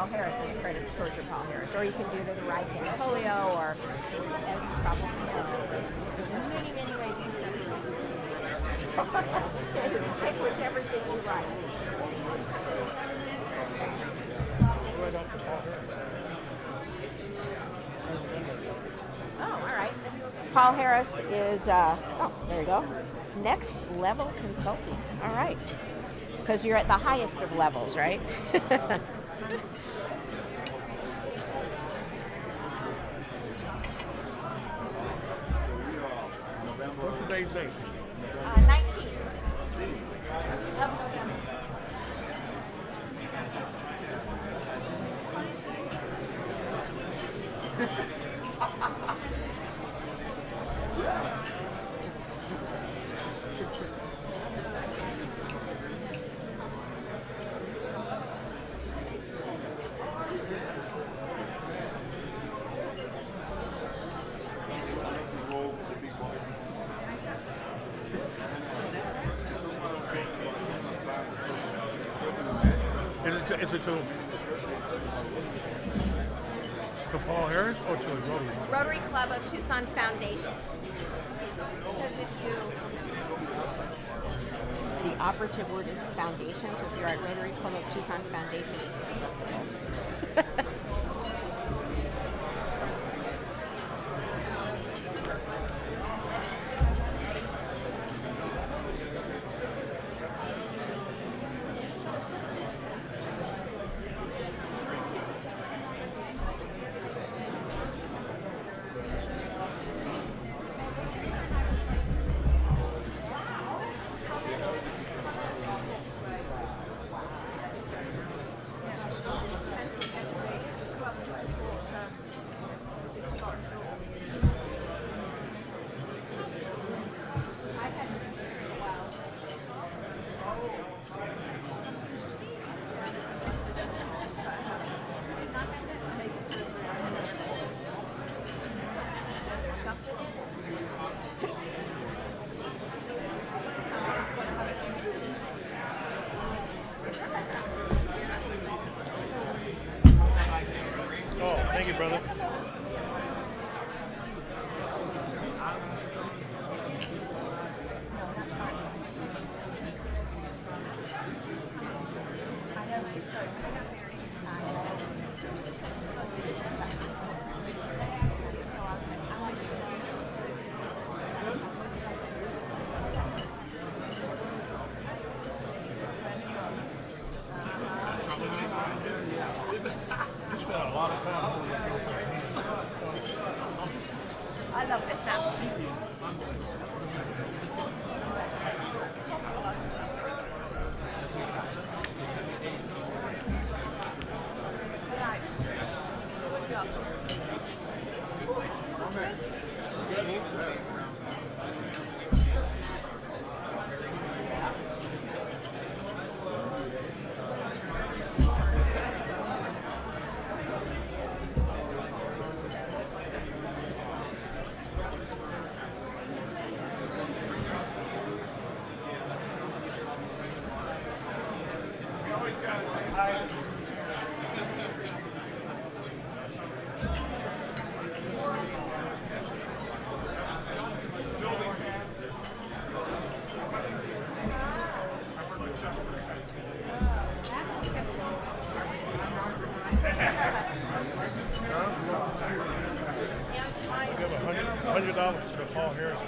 Paul Harris and the credits towards your Paul Harris. Or you can do it as a ride to polio, or as you probably know, there's many, many ways to separate. Just pick whichever thing you like. Right off the Paul Harris. Oh, all right. Paul Harris is, oh, there you go. Next level consulting. All right. Because you're at the highest of levels, right? What's today's date? 19. Of November. It's a to Paul Harris or to a Rotary? Rotary Club of Tucson Foundation. Because if you... The operative word is foundation, so if you're at Rotary Club of Tucson Foundation, it's still Oh, thank you, brother. You spent a lot of time. I love this mountain. Give $100 to Paul Harris.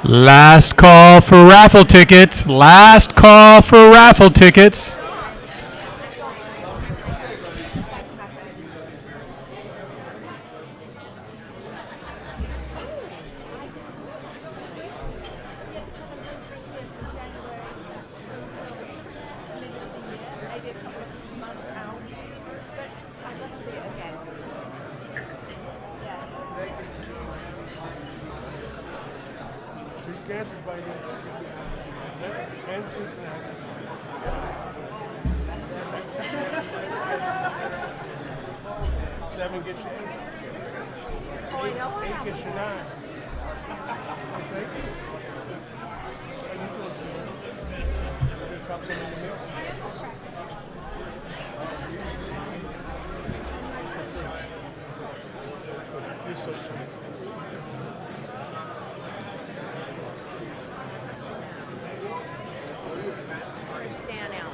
Last call for raffle tickets. Last call for raffle tickets. Seven gets you eight. Eight gets you nine. Drop them in the middle. You're so sweet. Stand out.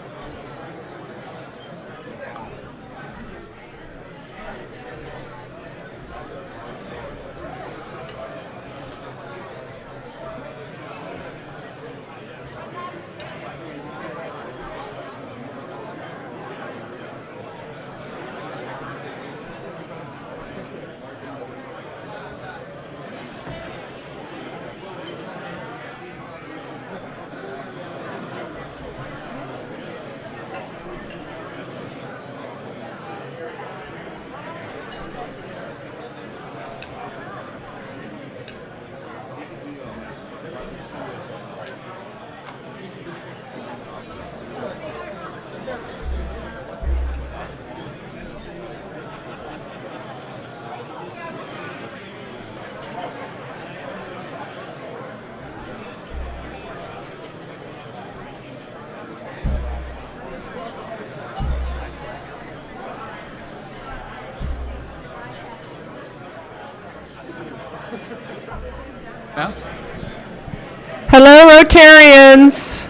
Hello, Rotarians.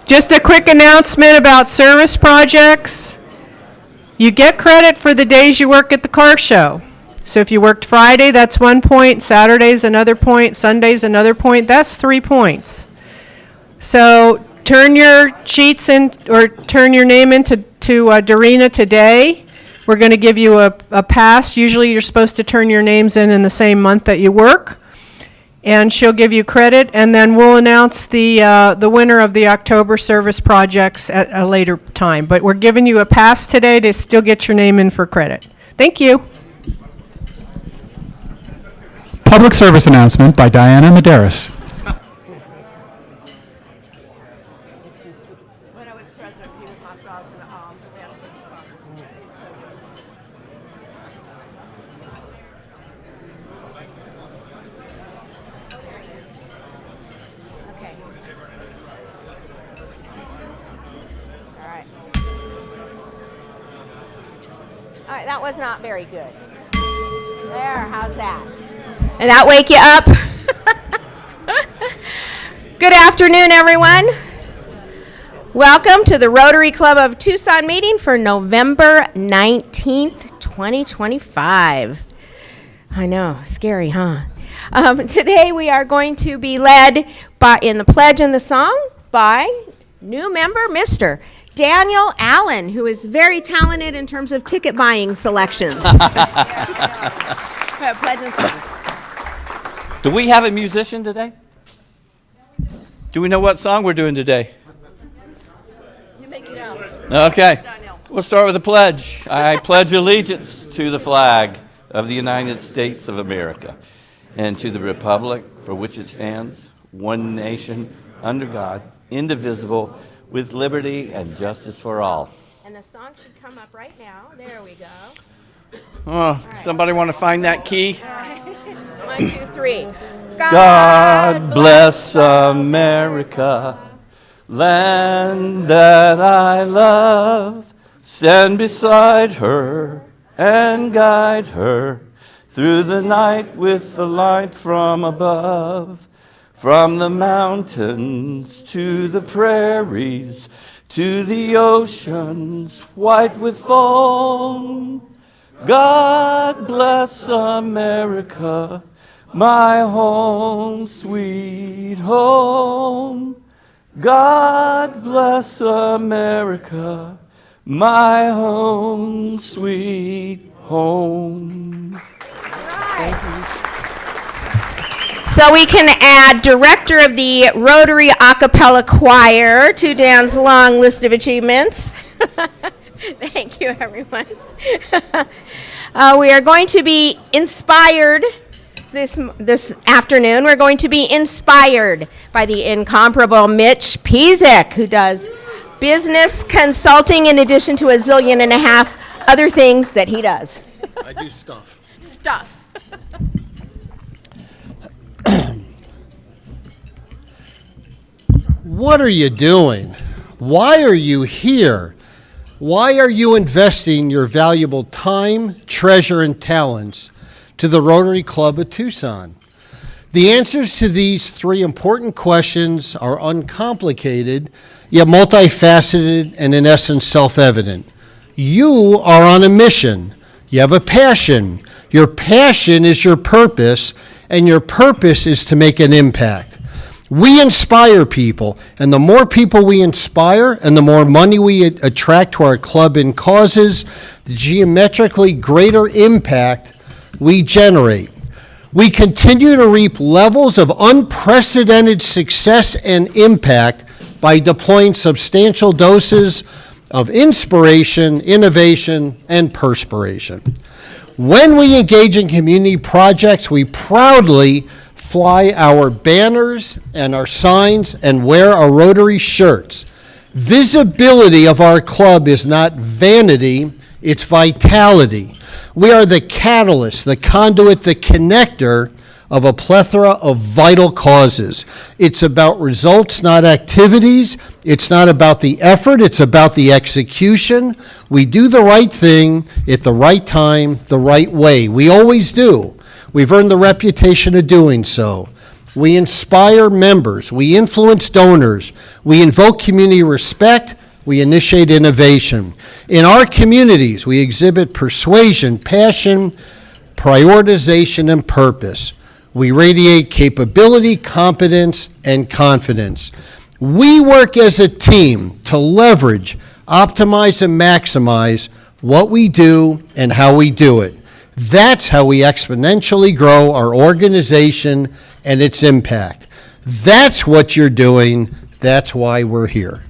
Just a quick announcement about service projects. You get credit for the days you work at the car show. So if you worked Friday, that's 1 point, Saturday's another point, Sunday's another point, that's 3 points. So turn your sheets in, or turn your name into Dorina today. We're going to give you a pass. Usually you're supposed to turn your names in the same month that you work. And she'll give you credit, and then we'll announce the winner of the October service projects at a later time. But we're giving you a pass today to still get your name in for credit. Thank you. Public service announcement by Diana Medeiros. When I was president, he was my sergeant at arms. Okay. All right. All right, that was not very good. There, how's that? Did that wake you up? Good afternoon, everyone. Welcome to the Rotary Club of Tucson meeting for November 19th, 2025. I know, scary, huh? Today we are going to be led in the pledge and the song by new member, Mr. Daniel Allen, who is very talented in terms of ticket buying selections. Pledge and song. Do we have a musician today? Do we know what song we're doing today? You make it out. Okay. We'll start with the pledge. I pledge allegiance to the flag of the United States of America and to the republic for which it stands, one nation, under God, indivisible, with liberty and justice for all. And the song should come up right now. There we go. Oh, somebody want to find that key? 1, 2, 3. God bless America, land that I love. Stand beside her and guide her through the night with the light from above. From the mountains to the prairies, to the oceans white with foam. God bless America, my home, sweet home. God bless America, my home, sweet home. So we can add director of the Rotary a cappella choir to Dan's long list of achievements. Thank you, everyone. We are going to be inspired this afternoon. We're going to be inspired by the incomparable Mitch Pizek, who does business consulting in addition to a zillion and a half other things that he does. I do stuff. Stuff. What are you doing? Why are you here? Why are you investing your valuable time, treasure, and talents to the Rotary Club of Tucson? The answers to these three important questions are uncomplicated, yet multifaceted and in essence self-evident. You are on a mission. You have a passion. Your passion is your purpose, and your purpose is to make an impact. We inspire people, and the more people we inspire and the more money we attract to our club and causes, the geometrically greater impact we generate. We continue to reap levels of unprecedented success and impact by deploying substantial doses of inspiration, innovation, and perspiration. When we engage in community projects, we proudly fly our banners and our signs and wear our Rotary shirts. Visibility of our club is not vanity, it's vitality. We are the catalyst, the conduit, the connector of a plethora of vital causes. It's about results, not activities. It's not about the effort, it's about the execution. We do the right thing at the right time, the right way. We always do. We've earned the reputation of doing so. We inspire members. We influence donors. We invoke community respect. We initiate innovation. In our communities, we exhibit persuasion, passion, prioritization, and purpose. We radiate capability, competence, and confidence. We work as a team to leverage, optimize, and maximize what we do and how we do it. That's how we exponentially grow our organization and its impact. That's what you're doing. That's why we're here.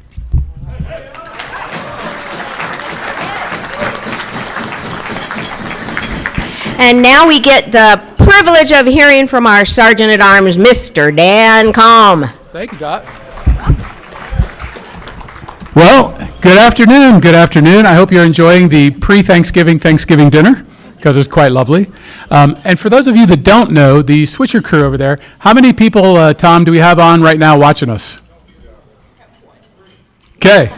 And now we get the privilege of hearing from our Sergeant at Arms, Mr. Dan Calm. Thank you, Dot. Well, good afternoon. Good afternoon. I hope you're enjoying the pre-Thanksgiving Thanksgiving dinner, because it's quite lovely. And for those of you that don't know, the switcher crew over there, how many people, Tom, do we have on right now watching us? Okay.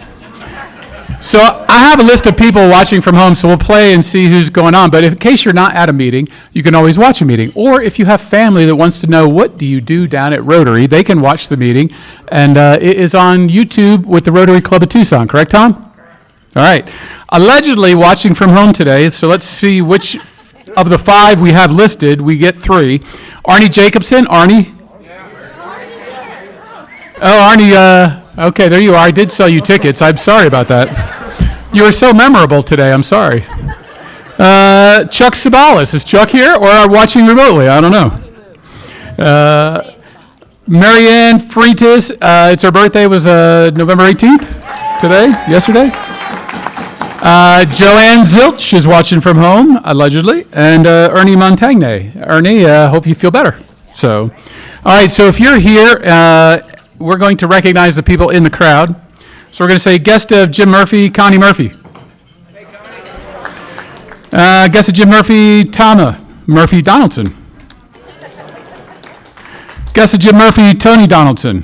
So I have a list of people watching from home, so we'll play and see who's going on. But in case you're not at a meeting, you can always watch a meeting. Or if you have family that wants to know what do you do down at Rotary, they can watch the meeting. And it is on YouTube with the Rotary Club of Tucson, correct, Tom? All right. Allegedly watching from home today, so let's see which of the 5 we have listed, we get 3. Arnie Jacobson. Arnie? Oh, Arnie, okay, there you are. I did sell you tickets. I'm sorry about that. You were so memorable today. I'm sorry. Chuck Sabalis. Is Chuck here or are watching remotely? I don't know. Marianne Freitas. It's her birthday. Was November 18th today, yesterday. Joanne Zilch is watching from home, allegedly. And Ernie Montagne. Ernie, hope you feel better. So, all right, so if you're here, we're going to recognize the people in the crowd. So we're going to say guest of Jim Murphy, Connie Murphy. Hey, Connie. Guest of Jim Murphy, Tama Murphy Donaldson. Guest of Jim Murphy, Tony Donaldson.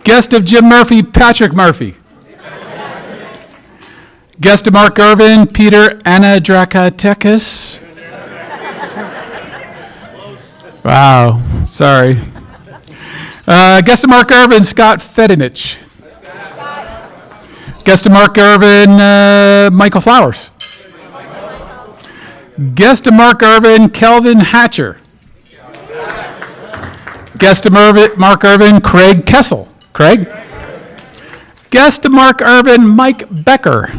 Guest of Jim Murphy, Patrick Murphy. Guest of Mark Irvin, Peter Anadrakatekis. Wow, sorry. Guest of Mark Irvin, Scott Fedinich. Guest of Mark Irvin, Michael Flowers. Guest of Mark Irvin, Kelvin Hatcher. Guest of Mark Irvin, Craig Kessel. Craig. Guest of Mark Irvin, Mike Becker.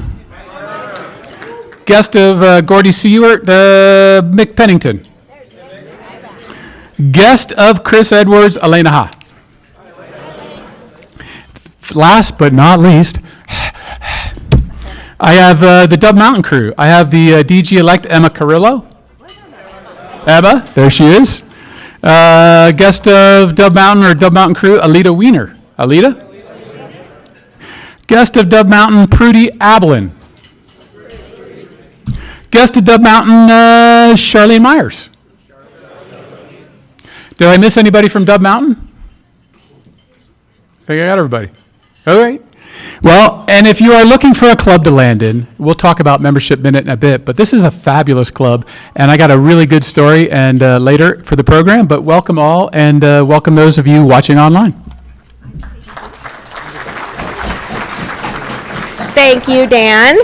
Guest of Gordy Seward, Mick Pennington. Guest of Chris Edwards, Elena Ha. Last but not least, I have the Dove Mountain crew. I have the DG-elect Emma Carrillo. Emma, there she is. Guest of Dove Mountain or Dove Mountain crew, Alita Wiener. Alita? Guest of Dove Mountain, Prudy Ablin. Guest of Dove Mountain, Charlene Myers. Did I miss anybody from Dove Mountain? I think I got everybody. All right. Well, and if you are looking for a club to land in, we'll talk about Membership Minute in a bit, but this is a fabulous club, and I got a really good story and later for the program, but welcome all, and welcome those of you watching online. Thank you, Dan.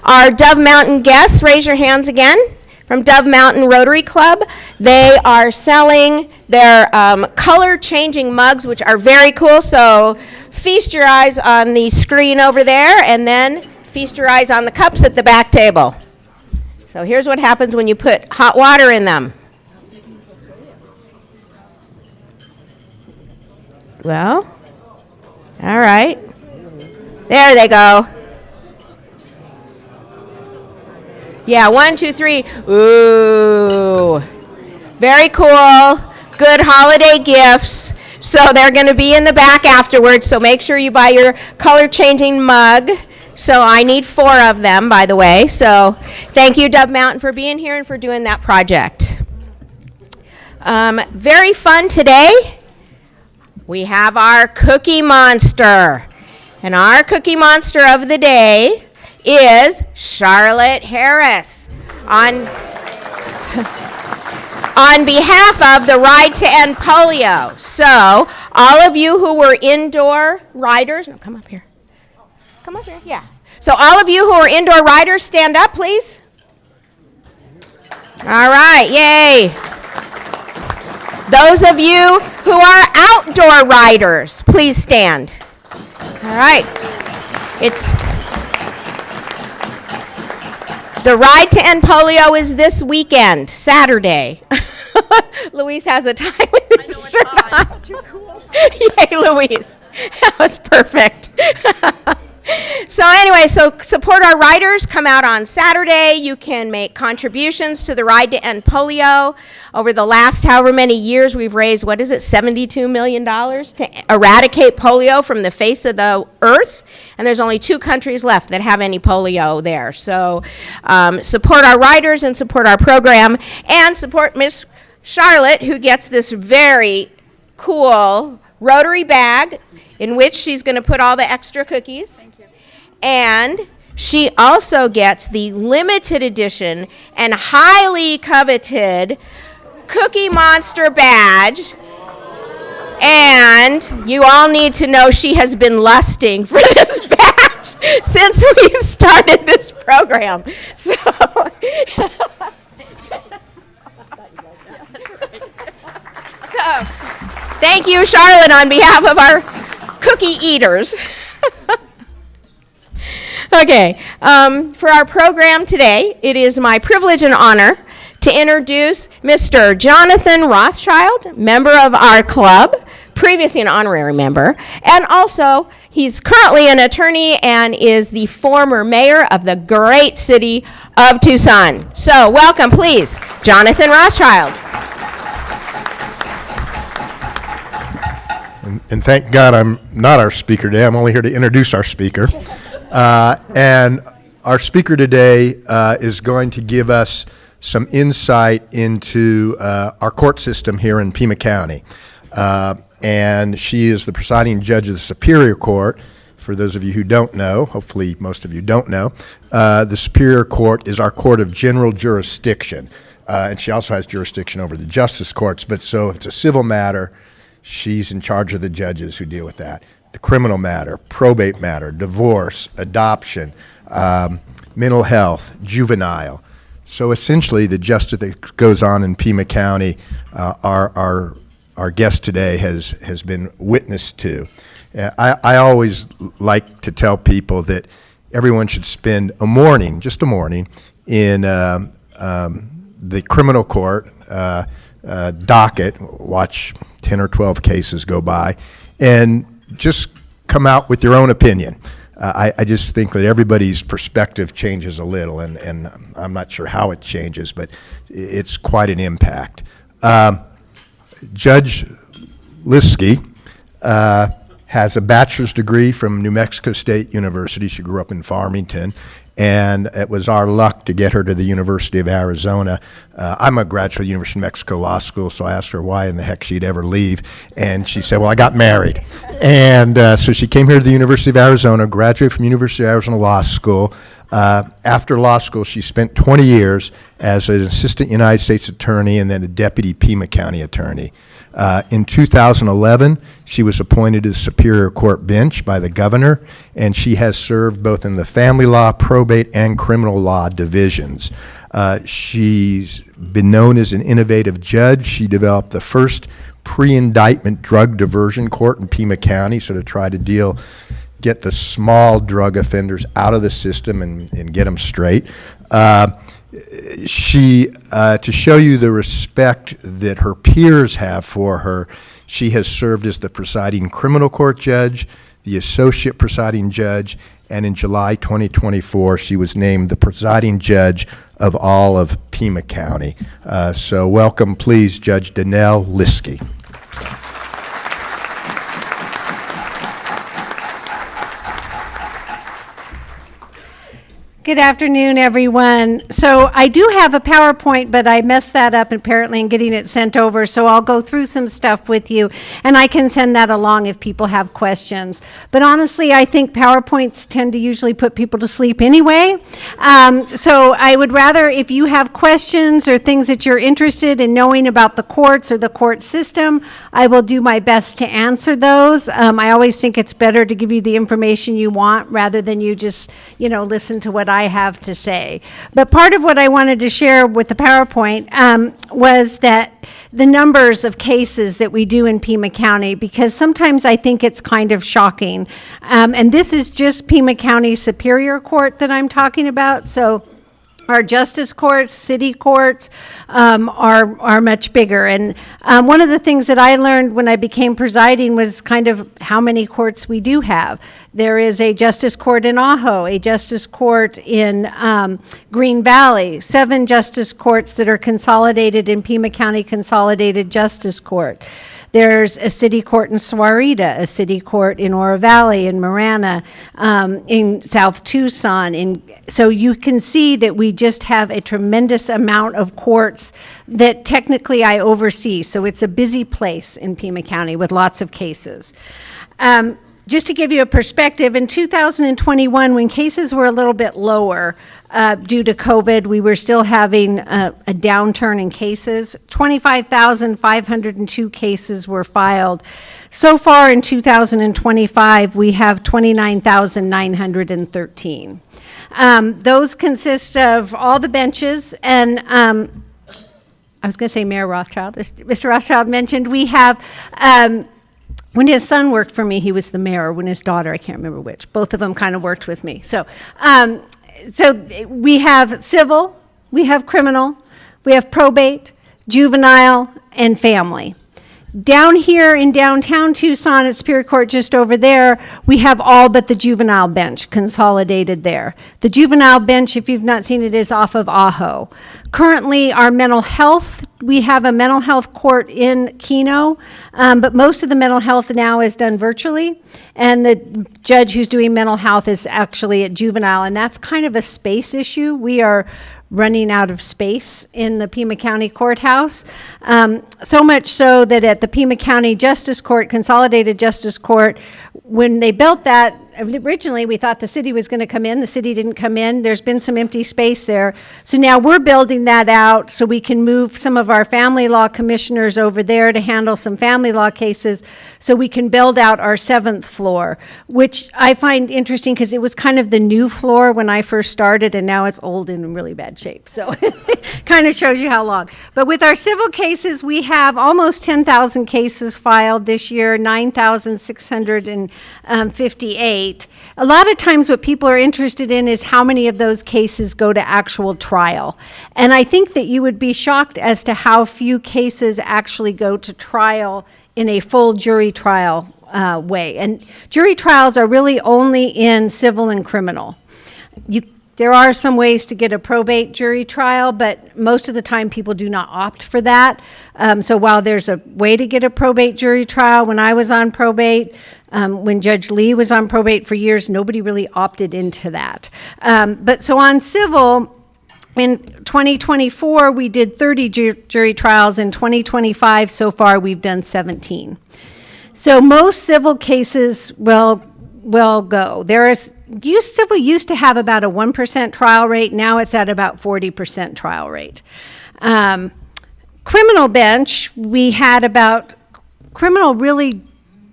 Our Dove Mountain guests, raise your hands again. From Dove Mountain Rotary Club. They are selling their color-changing mugs, which are very cool, so feast your eyes on the screen over there, and then feast your eyes on the cups at the back table. So here's what happens when you put hot water in them. Well, all right. There they go. Yeah, 1, 2, 3. Ooh. Very cool. Good holiday gifts. So they're going to be in the back afterwards, so make sure you buy your color-changing mug. So I need 4 of them, by the way. So thank you, Dove Mountain, for being here and for doing that project. Very fun today. We have our Cookie Monster. And our Cookie Monster of the day is Charlotte Harris on behalf of the Ride to End Polio. So all of you who were indoor riders, no, come up here. Come up here, yeah. So all of you who are indoor riders, stand up, please. All right, yay. Those of you who are outdoor riders, please stand. All right. It's the Ride to End Polio is this weekend, Saturday. Louise has a tie with his shirt on. Too cool. Yay, Louise. That was perfect. So anyway, so support our riders. Come out on Saturday. You can make contributions to the Ride to End Polio. Over the last however many years, we've raised, what is it, $72 million to eradicate polio from the face of the earth. And there's only 2 countries left that have any polio there. So support our riders and support our program. And support Miss Charlotte, who gets this very cool Rotary bag in which she's going to put all the extra cookies. Thank you. And she also gets the limited edition and highly coveted Cookie Monster badge. And you all need to know she has been lusting for this badge since we started this program. So, thank you, Charlotte, on behalf of our cookie eaters. Okay, for our program today, it is my privilege and honor to introduce Mr. Jonathan Rothschild, member of our club, previously an honorary member, and also he's currently an attorney and is the former mayor of the great city of Tucson. So welcome, please, Jonathan Rothschild. And thank God I'm not our speaker today. I'm only here to introduce our speaker. And our speaker today is going to give us some insight into our court system here in Pima County. And she is the presiding judge of the Superior Court. For those of you who don't know, hopefully most of you don't know, the Superior Court is our court of general jurisdiction. And she also has jurisdiction over the justice courts. But so if it's a civil matter, she's in charge of the judges who deal with that. The criminal matter, probate matter, divorce, adoption, mental health, juvenile, So essentially, the justice that goes on in Pima County, our guest today has been witness to. I always like to tell people that everyone should spend a morning, just a morning, in the criminal court docket, watch 10 or 12 cases go by, and just come out with your own opinion. I just think that everybody's perspective changes a little, and I'm not sure how it changes, but it's quite an impact. Judge Liskey has a bachelor's degree from New Mexico State University. She grew up in Farmington, and it was our luck to get her to the University of Arizona. I'm a graduate of the University of New Mexico Law School, so I asked her why in the heck she'd ever leave, and she said, well, I got married. And so she came here to the University of Arizona, graduated from University of Arizona Law School. After law school, she spent 20 years as an assistant United States attorney and then a deputy Pima County attorney. In 2011, she was appointed to the Superior Court bench by the governor, and she has served both in the family law, probate, and criminal law divisions. She's been known as an innovative judge. She developed the first pre-indictment drug diversion court in Pima County, so to try to get the small drug offenders out of the system and get them straight. To show you the respect that her peers have for her, she has served as the presiding criminal court judge, the associate presiding judge, and in July 2024, she was named the presiding judge of all of Pima County. So welcome, please, Judge Danelle Liskey. Good afternoon, everyone. So I do have a PowerPoint, but I messed that up apparently in getting it sent over. So I'll go through some stuff with you, and I can send that along if people have questions. But honestly, I think PowerPoints tend to usually put people to sleep anyway. So I would rather, if you have questions or things that you're interested in knowing about the courts or the court system, I will do my best to answer those. I always think it's better to give you the information you want rather than you just, listen to what I have to say. But part of what I wanted to share with the PowerPoint was that the numbers of cases that we do in Pima County, because sometimes I think it's kind of shocking. And this is just Pima County Superior Court that I'm talking about. So our justice courts, city courts are much bigger. And one of the things that I learned when I became presiding was kind of how many courts we do have. There is a justice court in Ajo, a justice court in Green Valley, 7 justice courts that are consolidated in Pima County Consolidated Justice Court. There's a city court in Sahuarita, a city court in Oro Valley, in Marana, in South Tucson. So you can see that we just have a tremendous amount of courts that technically I oversee. So it's a busy place in Pima County with lots of cases. Just to give you a perspective, in 2021, when cases were a little bit lower due to COVID, we were still having a downturn in cases. 25,502 cases were filed. So far in 2025, we have 29,913. Those consist of all the benches, and I was going to say Mayor Rothschild. Mr. Rothschild mentioned we have... when his son worked for me, he was the mayor. When his daughter, I can't remember which. Both of them kind of worked with me. So we have civil, we have criminal, we have probate, juvenile, and family. Down here in downtown Tucson at Superior Court, just over there, we have all but the juvenile bench consolidated there. The juvenile bench, if you've not seen it, is off of Ajo. Currently, our mental health, we have a mental health court in Keno, but most of the mental health now is done virtually, and the judge who's doing mental health is actually at juvenile, and that's kind of a space issue. We are running out of space in the Pima County Courthouse, so much so that at the Pima County Justice Court, Consolidated Justice Court, when they built that, originally we thought the city was going to come in. The city didn't come in. There's been some empty space there. So now we're building that out so we can move some of our family law commissioners over there to handle some family law cases, so we can build out our 7th floor, which I find interesting because it was kind of the new floor when I first started, and now it's old and in really bad shape. So it kind of shows you how long. But with our civil cases, we have almost 10,000 cases filed this year, 9,658. A lot of times what people are interested in is how many of those cases go to actual trial. And I think that you would be shocked as to how few cases actually go to trial in a full jury trial way. And jury trials are really only in civil and criminal. There are some ways to get a probate jury trial, but most of the time people do not opt for that. So while there's a way to get a probate jury trial, when I was on probate, when Judge Lee was on probate for years, nobody really opted into that. But so on civil, in 2024, we did 30 jury trials. In 2025, so far, we've done 17. So most civil cases will go. Civil used to have about a 1% trial rate. Now it's at about 40% trial rate. Criminal bench, criminal really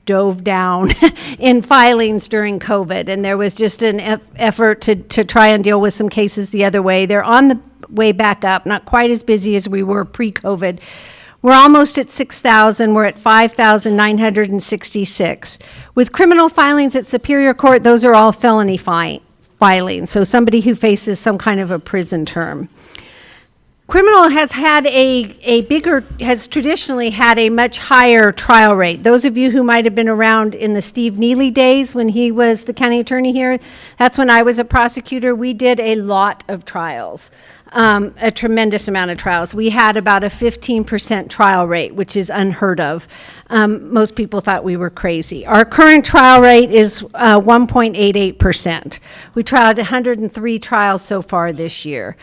dove down in filings during COVID, and there was just an effort to try and deal with some cases the other way. They're on the way back up, not quite as busy as we were pre-COVID. We're almost at 6,000. We're at 5,966. With criminal filings at Superior Court, those are all felony filings, so somebody who faces some kind of a prison term. Criminal has traditionally had a much higher trial rate. Those of you who might have been around in the Steve Neely days when he was the county attorney here, that's when I was a prosecutor. We did a lot of trials, a tremendous amount of trials. We had about a 15% trial rate, which is unheard of. Most people thought we were crazy. Our current trial rate is 1.88%. We trialed 103 trials so far this year.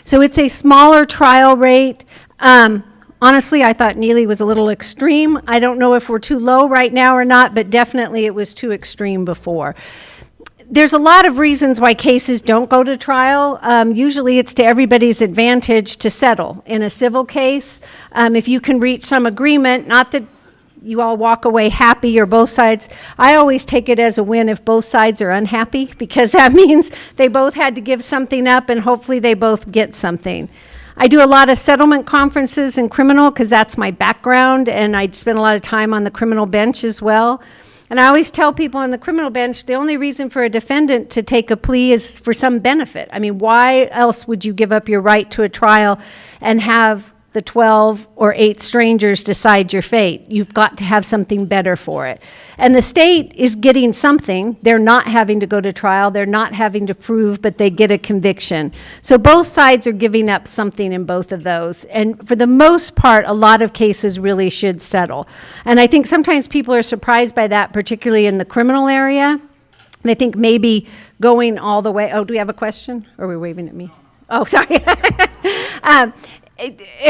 So it's a smaller trial rate. Honestly, I thought Neely was a little extreme. I don't know if we're too low right now or not, but definitely it was too extreme before. There's a lot of reasons why cases don't go to trial. Usually it's to everybody's advantage to settle. In a civil case, if you can reach some agreement, not that you all walk away happy or both sides. I always take it as a win if both sides are unhappy, because that means they both had to give something up and hopefully they both get something. I do a lot of settlement conferences in criminal because that's my background, and I spend a lot of time on the criminal bench as well. And I always tell people on the criminal bench, the only reason for a defendant to take a plea is for some benefit. I mean, why else would you give up your right to a trial and have the 12 or 8 strangers decide your fate? You've got to have something better for it. And the state is getting something. They're not having to go to trial. They're not having to prove, but they get a conviction. So both sides are giving up something in both of those. And for the most part, a lot of cases really should settle. And I think sometimes people are surprised by that, particularly in the criminal area. They think maybe going all the way. Oh, do we have a question? Or are we waving at me? Oh, sorry.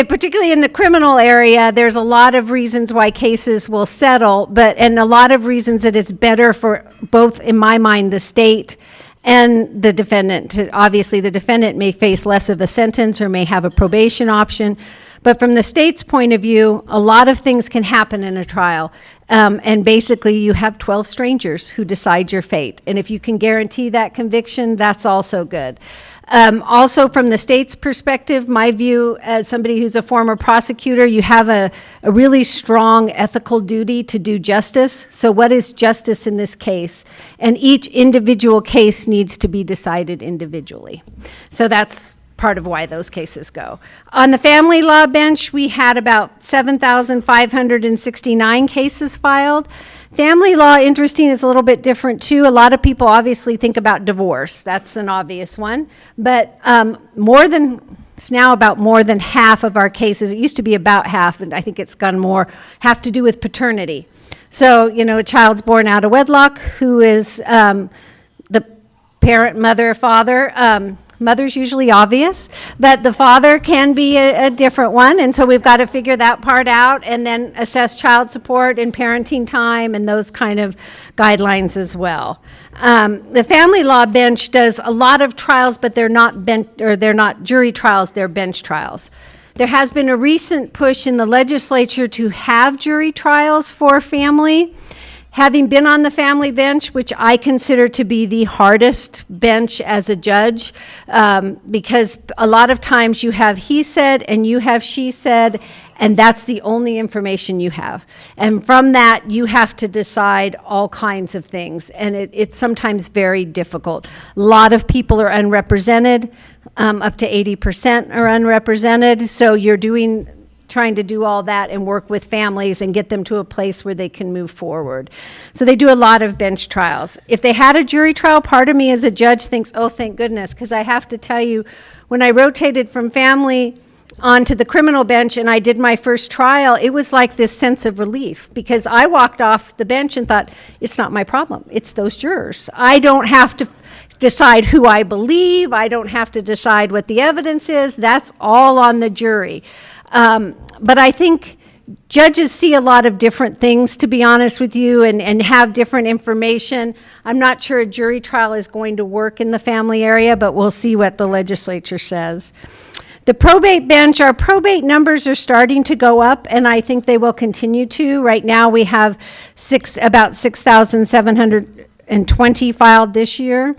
Particularly in the criminal area, there's a lot of reasons why cases will settle, and a lot of reasons that it's better for both, in my mind, the state and the defendant. Obviously, the defendant may face less of a sentence or may have a probation option, but from the state's point of view, a lot of things can happen in a trial. And basically, you have 12 strangers who decide your fate. And if you can guarantee that conviction, that's also good. Also, from the state's perspective, my view as somebody who's a former prosecutor, you have a really strong ethical duty to do justice. So what is justice in this case? And each individual case needs to be decided individually. So that's part of why those cases go. On the family law bench, we had about 7,569 cases filed. Family law, interesting, is a little bit different too. A lot of people obviously think about divorce. That's an obvious one. But it's now about more than half of our cases. It used to be about half, but I think it's gone more, have to do with paternity. So, a child's born out of wedlock who is the parent, mother, father. Mother's usually obvious, but the father can be a different one, and so we've got to figure that part out and then assess child support and parenting time and those kind of guidelines as well. The family law bench does a lot of trials, but they're not jury trials, they're bench trials. There has been a recent push in the legislature to have jury trials for family. Having been on the family bench, which I consider to be the hardest bench as a judge, because a lot of times you have he said and you have she said, and that's the only information you have. And from that, you have to decide all kinds of things, and it's sometimes very difficult. A lot of people are unrepresented, up to 80% are unrepresented, so you're trying to do all that and work with families and get them to a place where they can move forward. So they do a lot of bench trials. If they had a jury trial, part of me as a judge thinks, oh, thank goodness, because I have to tell you, when I rotated from family onto the criminal bench and I did my first trial, it was like this sense of relief, because I walked off the bench and thought, it's not my problem, it's those jurors. I don't have to decide who I believe, I don't have to decide what the evidence is, that's all on the jury. But I think judges see a lot of different things, to be honest with you, and have different information. I'm not sure a jury trial is going to work in the family area, but we'll see what the legislature says. The probate bench, our probate numbers are starting to go up, and I think they will continue to. Right now we have about 6,720 filed this year.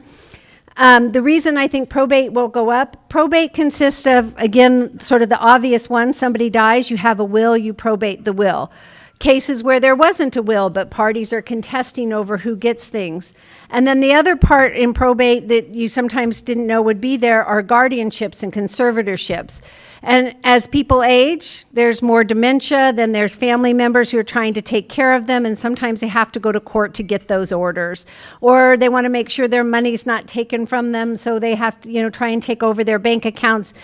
The reason I think probate will go up, probate consists of, again, sort of the obvious one. Somebody dies, you have a will, you probate the will. Cases where there wasn't a will, but parties are contesting over who gets things. And then the other part in probate that you sometimes didn't know would be there are guardianships and conservatorships. And as people age, there's more dementia, then there's family members who are trying to take care of them, and sometimes they have to go to court to get those orders. Or they want to make sure their money's not taken from them, so they have to, try and take over their bank accounts.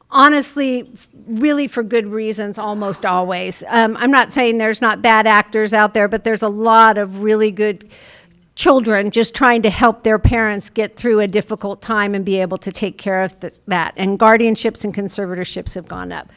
Honestly, really for good reasons, almost always. I'm not saying there's not bad actors out there, but there's a lot of really good children just trying to help their parents get through a difficult time and be able to take care of that. And guardianships and conservatorships have gone up.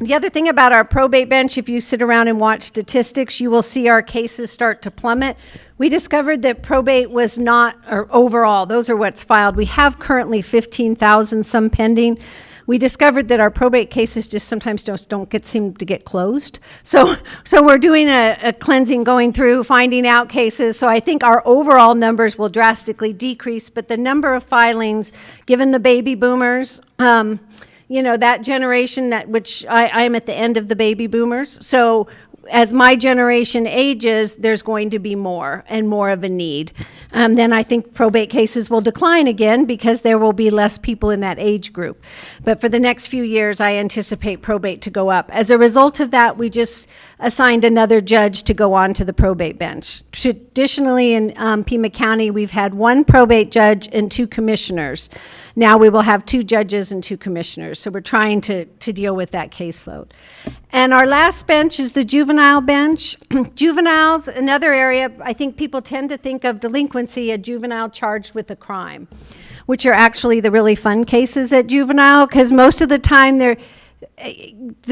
The other thing about our probate bench, if you sit around and watch statistics, you will see our cases start to plummet. We discovered that probate was not, or overall, those are what's filed. We have currently 15,000 some pending. We discovered that our probate cases just sometimes don't seem to get closed. So we're doing a cleansing, going through, finding out cases. So I think our overall numbers will drastically decrease, but the number of filings, given the baby boomers, that generation which I am at the end of the baby boomers. So as my generation ages, there's going to be more and more of a need. Then I think probate cases will decline again because there will be less people in that age group. But for the next few years, I anticipate probate to go up. As a result of that, we just assigned another judge to go on to the probate bench. Traditionally in Pima County, we've had one probate judge and 2 commissioners. Now we will have 2 judges and 2 commissioners. So we're trying to deal with that caseload. And our last bench is the juvenile bench. Juveniles, another area, I think people tend to think of delinquency, a juvenile charged with a crime, which are actually the really fun cases at juvenile, because most of the time the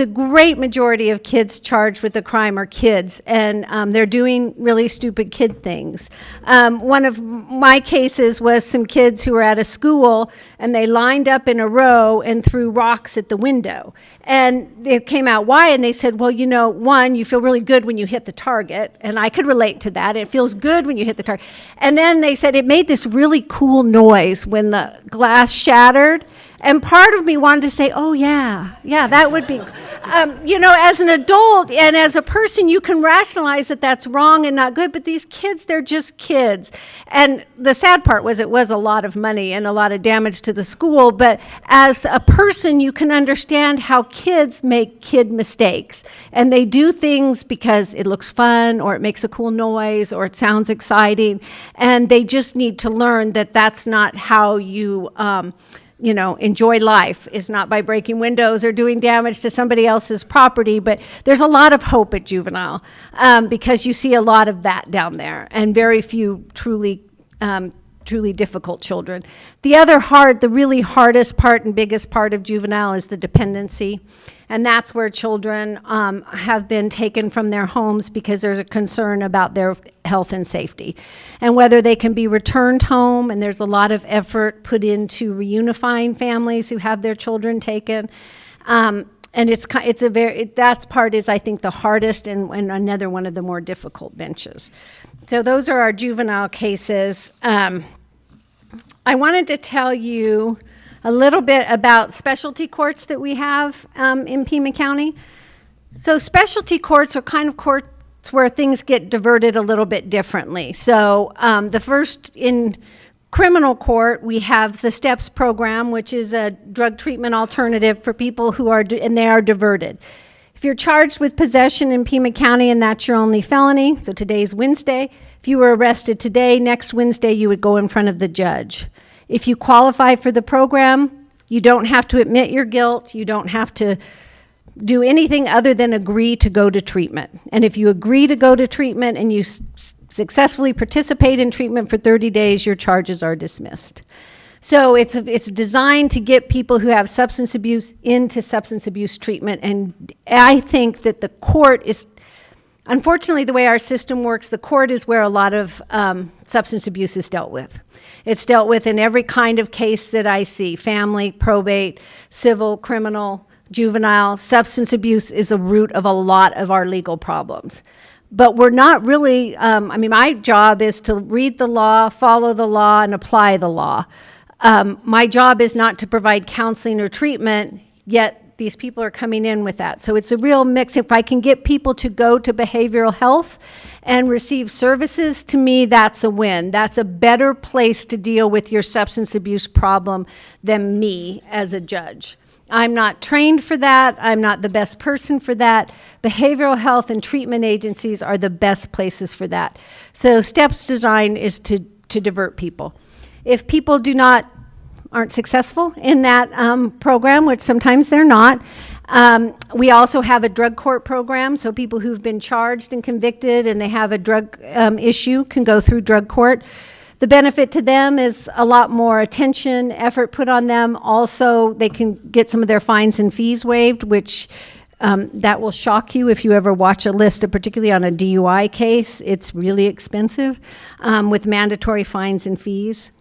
great majority of kids charged with a crime are kids, and they're doing really stupid kid things. One of my cases was some kids who were at a school, and they lined up in a row and threw rocks at the window. And it came out why, and they said, well, one, you feel really good when you hit the target, and I could relate to that. It feels good when you hit the target. And then they said it made this really cool noise when the glass shattered. And part of me wanted to say, oh, yeah, that would be, as an adult and as a person, you can rationalize that that's wrong and not good, but these kids, they're just kids. And the sad part was it was a lot of money and a lot of damage to the school, but as a person, you can understand how kids make kid mistakes. And they do things because it looks fun, or it makes a cool noise, or it sounds exciting, and they just need to learn that that's not how you enjoy life. Is not by breaking windows or doing damage to somebody else's property, but there's a lot of hope at juvenile because you see a lot of that down there, and very few truly truly difficult children. The really hardest part and biggest part of juvenile is the dependency. And that's where children have been taken from their homes because there's a concern about their health and safety. And whether they can be returned home, and there's a lot of effort put into reunifying families who have their children taken. And that part is, I think, the hardest and another one of the more difficult benches. So those are our juvenile cases. I wanted to tell you a little bit about specialty courts that we have in Pima County. So specialty courts are kind of courts where things get diverted a little bit differently. So the first, in criminal court, we have the STEPS program, which is a drug treatment alternative for people who are, and they are diverted. If you're charged with possession in Pima County and that's your only felony, so today's Wednesday, if you were arrested today, next Wednesday you would go in front of the judge. If you qualify for the program, you don't have to admit your guilt. You don't have to do anything other than agree to go to treatment. And if you agree to go to treatment and you successfully participate in treatment for 30 days, your charges are dismissed. So it's designed to get people who have substance abuse into substance abuse treatment. And I think that the court is, unfortunately, the way our system works, the court is where a lot of substance abuse is dealt with. It's dealt with in every kind of case that I see: family, probate, civil, criminal, juvenile. Substance abuse is the root of a lot of our legal problems. But we're not really, my job is to read the law, follow the law, and apply the law. My job is not to provide counseling or treatment, yet these people are coming in with that. So it's a real mix. If I can get people to go to behavioral health and receive services, to me, that's a win. That's a better place to deal with your substance abuse problem than me as a judge. I'm not trained for that. I'm not the best person for that. Behavioral health and treatment agencies are the best places for that. So STEP's design is to divert people. If people aren't successful in that program, which sometimes they're not, we also have a drug court program. So people who've been charged and convicted and they have a drug issue can go through drug court. The benefit to them is a lot more attention, effort put on them. Also, they can get some of their fines and fees waived, which that will shock you if you ever watch a list, particularly on a DUI case. It's really expensive with mandatory fines and fees.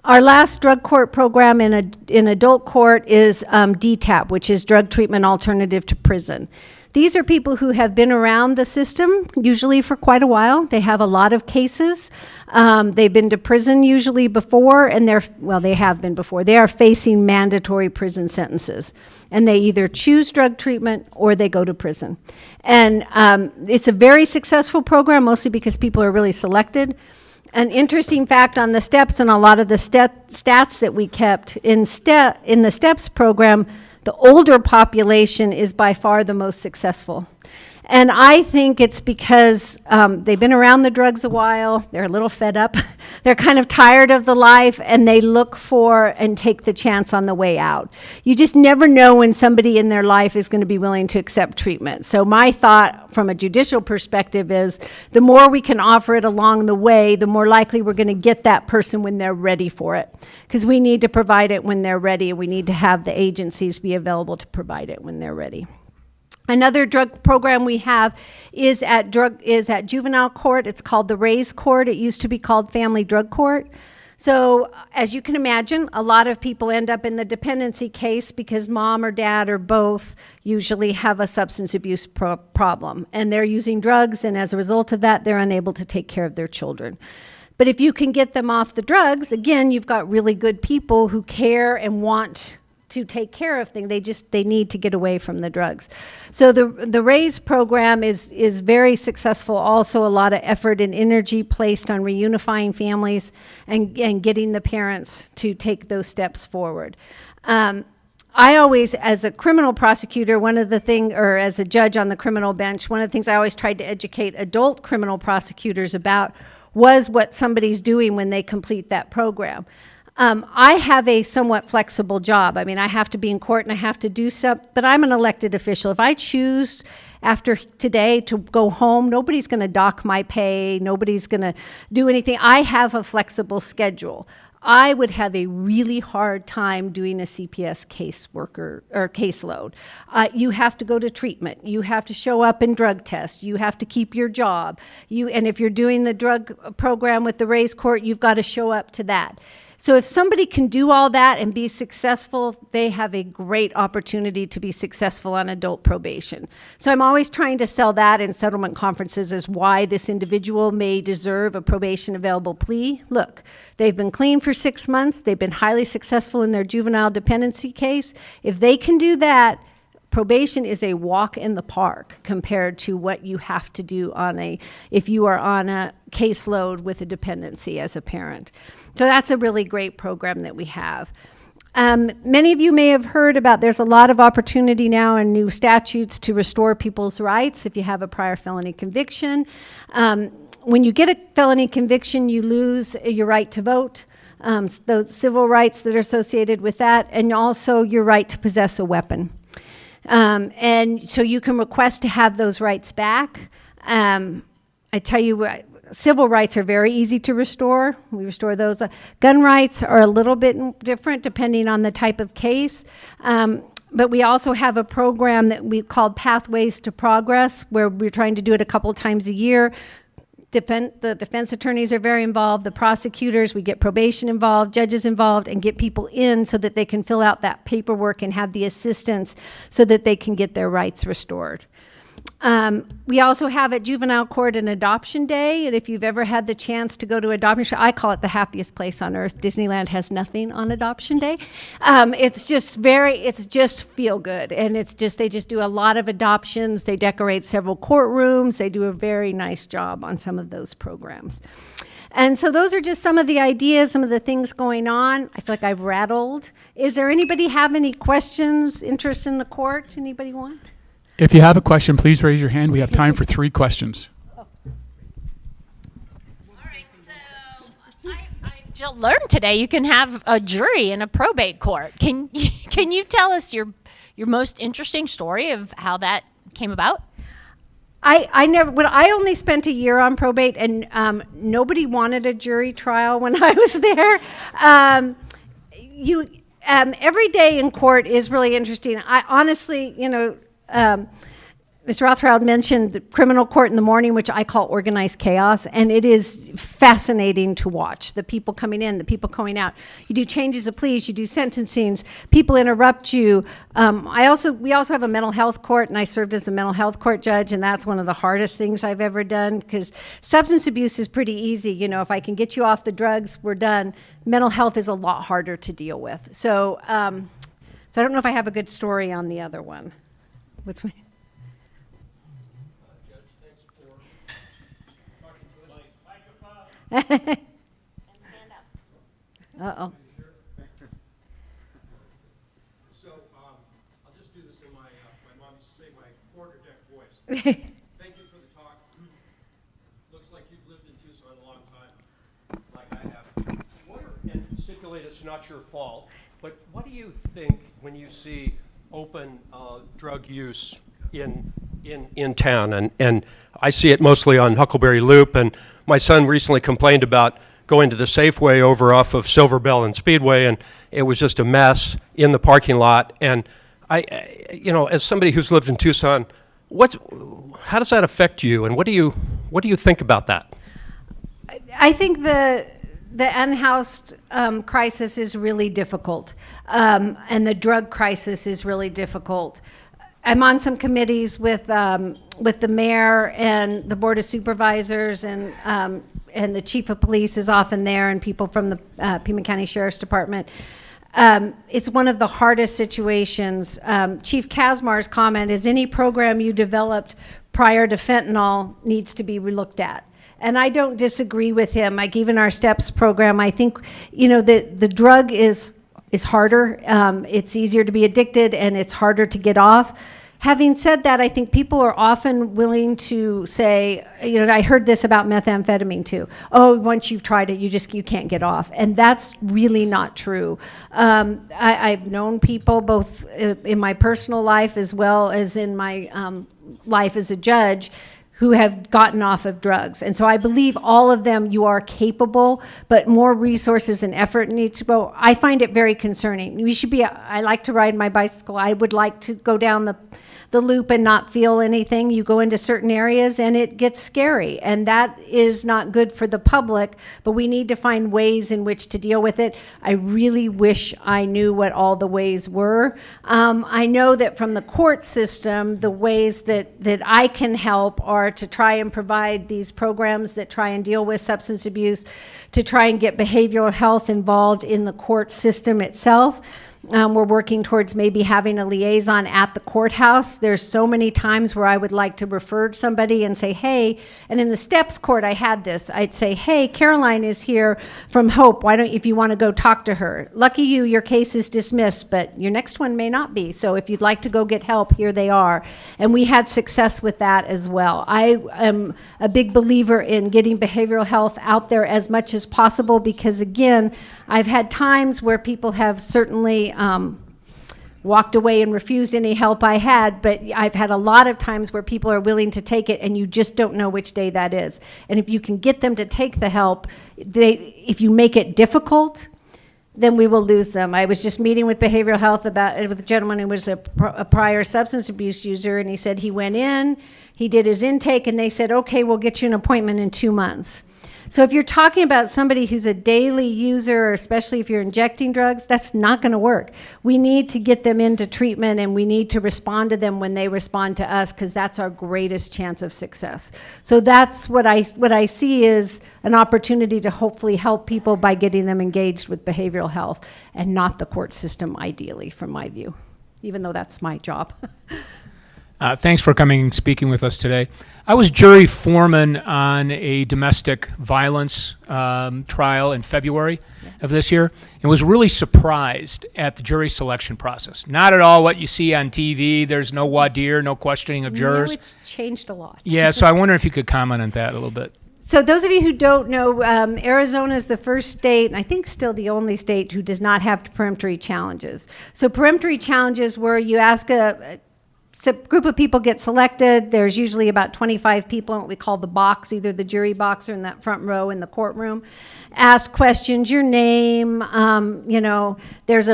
Our last drug court program in adult court is DTAP, which is Drug Treatment Alternative to Prison. These are people who have been around the system, usually for quite a while. They have a lot of cases. They've been to prison usually before, and they have been before. They are facing mandatory prison sentences. And they either choose drug treatment or they go to prison. And it's a very successful program, mostly because people are really selected. An interesting fact on the STEPS and a lot of the stats that we kept in the STEPS program, the older population is by far the most successful. And I think it's because they've been around the drugs a while, they're a little fed up, they're kind of tired of the life, and they look for and take the chance on the way out. You just never know when somebody in their life is going to be willing to accept treatment. So my thought from a judicial perspective is the more we can offer it along the way, the more likely we're going to get that person when they're ready for it. Because we need to provide it when they're ready, and we need to have the agencies be available to provide it when they're ready. Another drug program we have is at juvenile court. It's called the RAISE Court. It used to be called Family Drug Court. So as you can imagine, a lot of people end up in the dependency case because mom or dad or both usually have a substance abuse problem. And they're using drugs, and as a result of that, they're unable to take care of their children. But if you can get them off the drugs, again, you've got really good people who care and want to take care of things. They need to get away from the drugs. So the RAISE program is very successful. Also a lot of effort and energy placed on reunifying families and getting the parents to take those steps forward. I always, as a criminal prosecutor, or as a judge on the criminal bench, one of the things I always tried to educate adult criminal prosecutors about was what somebody's doing when they complete that program. I have a somewhat flexible job. I mean, I have to be in court and I have to do stuff, but I'm an elected official. If I choose after today to go home, nobody's going to dock my pay. Nobody's going to do anything. I have a flexible schedule. I would have a really hard time doing a CPS caseworker or caseload. You have to go to treatment. You have to show up in drug tests. You have to keep your job. And if you're doing the drug program with the race court, you've got to show up to that. So if somebody can do all that and be successful, they have a great opportunity to be successful on adult probation. So I'm always trying to sell that in settlement conferences as why this individual may deserve a probation available plea. Look, they've been clean for 6 months. They've been highly successful in their juvenile dependency case. If they can do that, probation is a walk in the park compared to what you have to do if you are on a caseload with a dependency as a parent. So that's a really great program that we have. Many of you may have heard about, there's a lot of opportunity now in new statutes to restore people's rights if you have a prior felony conviction. When you get a felony conviction, you lose your right to vote, those civil rights that are associated with that, and also your right to possess a weapon. And so you can request to have those rights back. I tell you, civil rights are very easy to restore. We restore those. Gun rights are a little bit different depending on the type of case. But we also have a program that we called Pathways to Progress, where we're trying to do it a couple times a year. The defense attorneys are very involved, the prosecutors, we get probation involved, judges involved, and get people in so that they can fill out that paperwork and have the assistance so that they can get their rights restored. We also have at juvenile court an adoption day, and if you've ever had the chance to go to adoption, I call it the happiest place on earth. Disneyland has nothing on adoption day. It's just feel good, and they just do a lot of adoptions. They decorate several courtrooms. They do a very nice job on some of those programs. And so those are just some of the ideas, some of the things going on. I feel like I've rattled. Is there anybody have any questions, interest in the court? Anybody want? If you have a question, please raise your hand. We have time for 3 questions. All right, so I learned today you can have a jury in a probate court. Can you tell us your most interesting story of how that came about? I only spent a year on probate, and nobody wanted a jury trial when I was there. Every day in court is really interesting. I honestly, Mr. Rothschild mentioned the criminal court in the morning, which I call organized chaos, and it is fascinating to watch. The people coming in, the people going out. You do changes of pleas, you do sentencings, people interrupt you. We also have a mental health court, and I served as a mental health court judge, and that's one of the hardest things I've ever done, because substance abuse is pretty easy. If I can get you off the drugs, we're done. Mental health is a lot harder to deal with. So I don't know if I have a good story on the other one. What's my... Uh-oh. So I'll just do this in my mom used to say, my quarter deck voice. Thank you for the talk. Looks like you've lived in Tucson a long time, like I have. And stipulate it's not your fault, but what do you think when you see open drug use in town? And I see it mostly on Huckleberry Loop, and my son recently complained about going to the Safeway over off of Silver Bell and Speedway, and it was just a mess in the parking lot. And I as somebody who's lived in Tucson, how does that affect you, and what do you think about that? I think the unhoused crisis is really difficult, and the drug crisis is really difficult. I'm on some committees with the mayor and the board of supervisors, and the chief of police is often there, and people from the Pima County Sheriff's Department. It's one of the hardest situations. Chief Kazmar's comment is any program you developed prior to fentanyl needs to be relooked at. And I don't disagree with him. Like even our STEPS program, I think, the drug is harder. It's easier to be addicted, and it's harder to get off. Having said that, I think people are often willing to say, I heard this about methamphetamine too. Oh, once you've tried it, you can't get off. And that's really not true. I've known people both in my personal life as well as in my life as a judge who have gotten off of drugs. And so I believe all of them, you are capable, but more resources and effort need to go. I find it very concerning. I like to ride my bicycle. I would like to go down the loop and not feel anything. You go into certain areas and it gets scary, and that is not good for the public, but we need to find ways in which to deal with it. I really wish I knew what all the ways were. I know that from the court system, the ways that I can help are to try and provide these programs that try and deal with substance abuse, to try and get behavioral health involved in the court system itself. We're working towards maybe having a liaison at the courthouse. There's so many times where I would like to refer somebody and say, hey, and in the steps court I had this. I'd say, hey, Caroline is here from Hope. Why don't, if you want to go talk to her. Lucky you, your case is dismissed, but your next one may not be. So if you'd like to go get help, here they are. And we had success with that as well. I am a big believer in getting behavioral health out there as much as possible because, again, I've had times where people have certainly walked away and refused any help I had, but I've had a lot of times where people are willing to take it and you just don't know which day that is. And if you can get them to take the help, if you make it difficult, then we will lose them. I was just meeting with behavioral health with a gentleman who was a prior substance abuse user, and he said he went in, he did his intake, and they said, okay, we'll get you an appointment in 2 months. So if you're talking about somebody who's a daily user, or especially if you're injecting drugs, that's not going to work. We need to get them into treatment, and we need to respond to them when they respond to us, because that's our greatest chance of success. So that's what I see is an opportunity to hopefully help people by getting them engaged with behavioral health and not the court system, ideally, from my view, even though that's my job. Thanks for coming and speaking with us today. I was jury foreman on a domestic violence trial in February of this year and was really surprised at the jury selection process. Not at all what you see on TV. There's no voir dire, no questioning of jurors. No, it's changed a lot. Yeah, so I wonder if you could comment on that a little bit. So those of you who don't know, Arizona is the first state, and I think still the only state, who does not have peremptory challenges. So peremptory challenges where you ask a group of people get selected. There's usually about 25 people in what we call the box, either the jury box or in that front row in the courtroom. Ask questions, your name, there's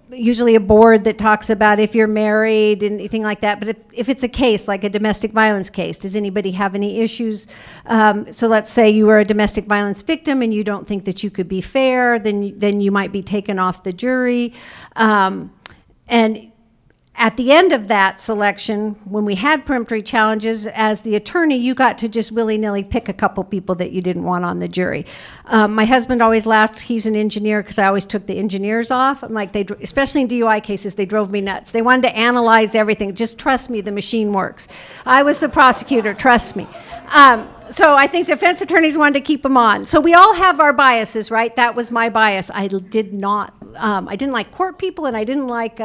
usually a board that talks about if you're married and anything like that. But if it's a case, like a domestic violence case, does anybody have any issues? So let's say you were a domestic violence victim and you don't think that you could be fair, then you might be taken off the jury. And at the end of that selection, when we had peremptory challenges, as the attorney, you got to just willy-nilly pick a couple people that you didn't want on the jury. My husband always laughed. He's an engineer, because I always took the engineers off. I'm like, especially in DUI cases, they drove me nuts. They wanted to analyze everything. Just trust me, the machine works. I was the prosecutor, trust me. So I think defense attorneys wanted to keep them on. So we all have our biases, right? That was my bias. I didn't like court people, and I didn't like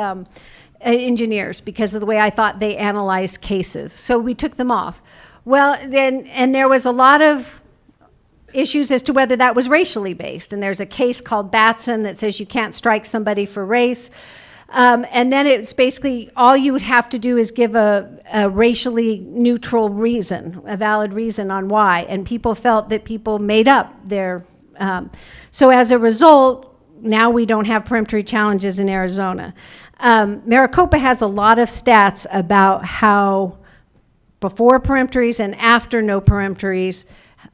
engineers because of the way I thought they analyzed cases. So we took them off. Well, and there was a lot of issues as to whether that was racially based. And there's a case called Batson that says you can't strike somebody for race. And then it's basically all you would have to do is give a racially neutral reason, a valid reason on why. And people felt that people made up their... so as a result, now we don't have peremptory challenges in Arizona. Maricopa has a lot of stats about how before peremptories and after no peremptories,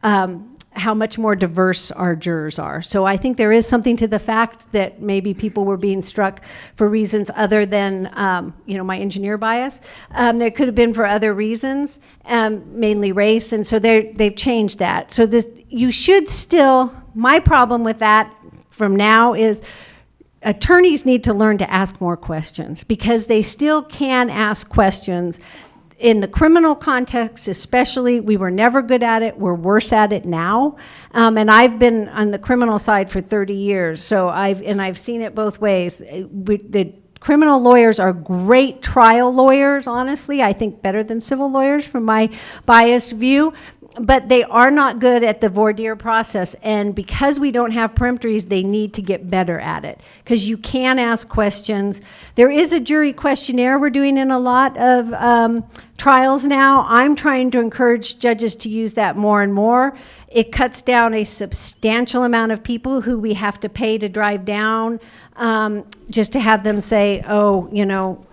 how much more diverse our jurors are. So I think there is something to the fact that maybe people were being struck for reasons other than, my engineer bias. There could have been for other reasons, mainly race, and so they've changed that. So you should still, my problem with that from now is attorneys need to learn to ask more questions, because they still can ask questions. In the criminal context especially, we were never good at it. We're worse at it now. And I've been on the criminal side for 30 years, so I've seen it both ways. The Criminal lawyers are great trial lawyers, honestly. I think better than civil lawyers from my biased view. But they are not good at the voir dire process. And because we don't have peremptories, they need to get better at it. Because you can ask questions. There is a jury questionnaire we're doing in a lot of trials now. I'm trying to encourage judges to use that more and more. It cuts down a substantial amount of people who we have to pay to drive down just to have them say, oh, you know,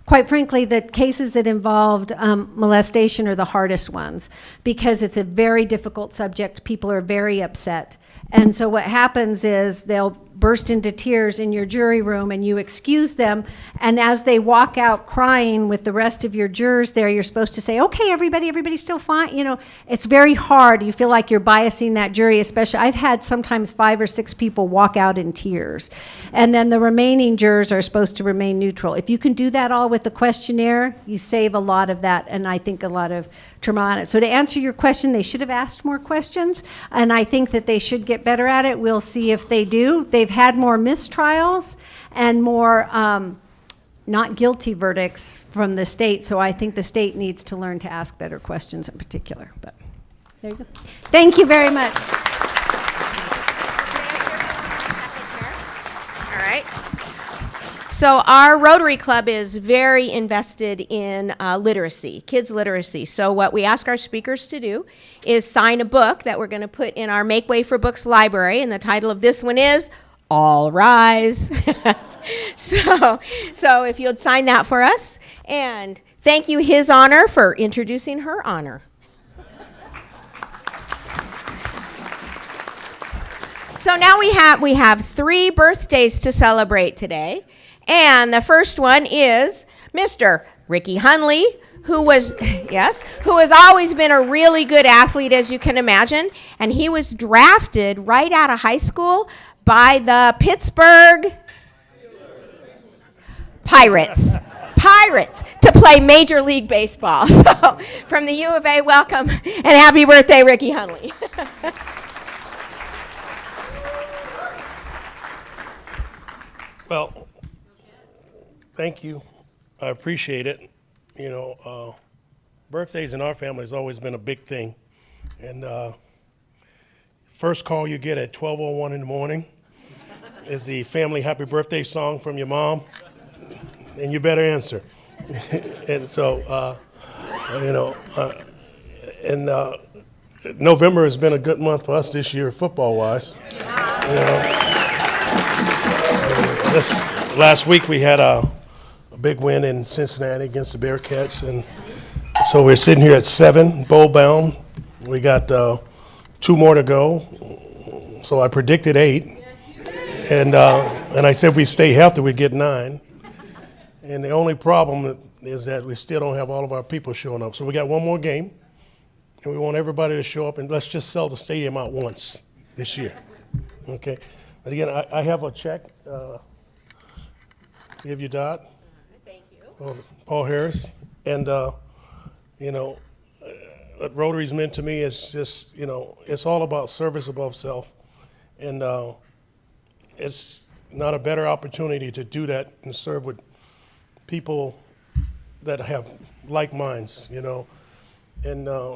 quite frankly, the cases that involved molestation are the hardest ones because it's a very difficult subject. People are very upset. And so what happens is they'll burst into tears in your jury room and you excuse them. And as they walk out crying with the rest of your jurors there, you're supposed to say, okay, everybody's still fine. You know, it's very hard. You feel like you're biasing that jury, especially I've had sometimes 5 or 6 people walk out in tears. And then the remaining jurors are supposed to remain neutral. If you can do that all with the questionnaire, you save a lot of that. And I think a lot of trauma. So to answer your question, they should have asked more questions. And I think that they should get better at it. We'll see if they do. They've had more mistrials and more not guilty verdicts from the state, so I think the state needs to learn to ask better questions in particular. But there you go. Thank you very much. All right. So our Rotary Club is very invested in literacy, kids literacy. So what we ask our speakers to do is sign a book that we're going to put in our Make Way for Books library, and the title of this one is All Rise. So if you'd sign that for us, and thank you, His Honor, for introducing Her Honor. So now we have 3 birthdays to celebrate today. And the first one is Mr. Ricky Hunley, who has always been a really good athlete, as you can imagine. And he was drafted right out of high school by the Pittsburgh Pirates to play Major League Baseball. So from the U of A, welcome and happy birthday, Ricky Hunley. Well, thank you. I appreciate it. You know, birthdays in our family has always been a big thing. And first call you get at 12:01 in the morning is the family happy birthday song from your mom, and you better answer. And so, November has been a good month for us this year, football-wise. You know, this last week we had a big win in Cincinnati against the Bearcats, and so we're sitting here at 7, bowl bound. We got 2 more to go, so I predicted 8, and I said if we stay healthy we get 9. And the only problem is that we still don't have all of our people showing up. So we got one more game, and we want everybody to show up, and let's just sell the stadium out once this year. Okay. And again, I have a check. Give you Dot. Thank you. Paul Harris. And, what Rotary's meant to me is just, it's all about service above self. And it's not a better opportunity to do that and serve with people that have like minds, And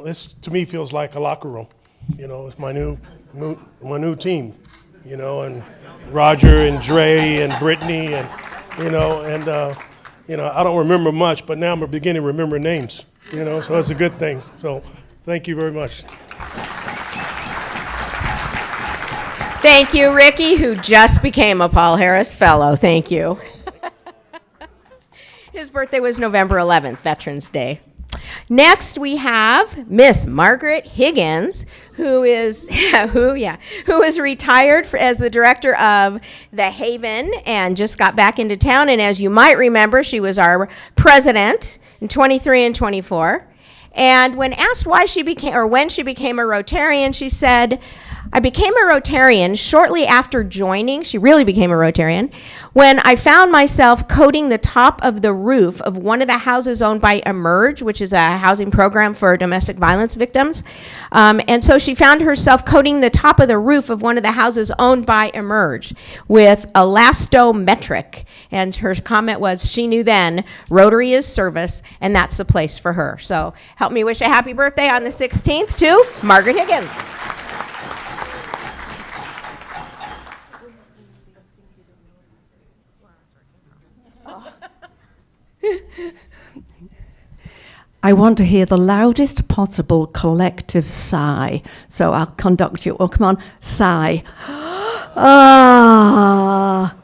this, to me, feels like a locker room. It's my new team, and Roger and Dre and Brittany and, I don't remember much, but now I'm beginning to remember names, so it's a good thing. So thank you very much. Thank you, Ricky, who just became a Paul Harris Fellow. Thank you. His birthday was November 11th, Veterans Day. Next, we have Miss Margaret Higgins, who is retired as the director of the Haven and just got back into town. And as you might remember, she was our president in 23 and 24. And when asked why she became, or when she became a Rotarian, she said, I became a Rotarian shortly after joining. She really became a Rotarian when I found myself coating the top of the roof of one of the houses owned by Emerge, which is a housing program for domestic violence victims. And so she found herself coating the top of the roof of one of the houses owned by Emerge with elastometric. And her comment was she knew then Rotary is service, and that's the place for her. So help me wish a happy birthday on the 16th to Margaret Higgins. I want to hear the loudest possible collective sigh. So I'll conduct you. Oh, come on, sigh. Ah.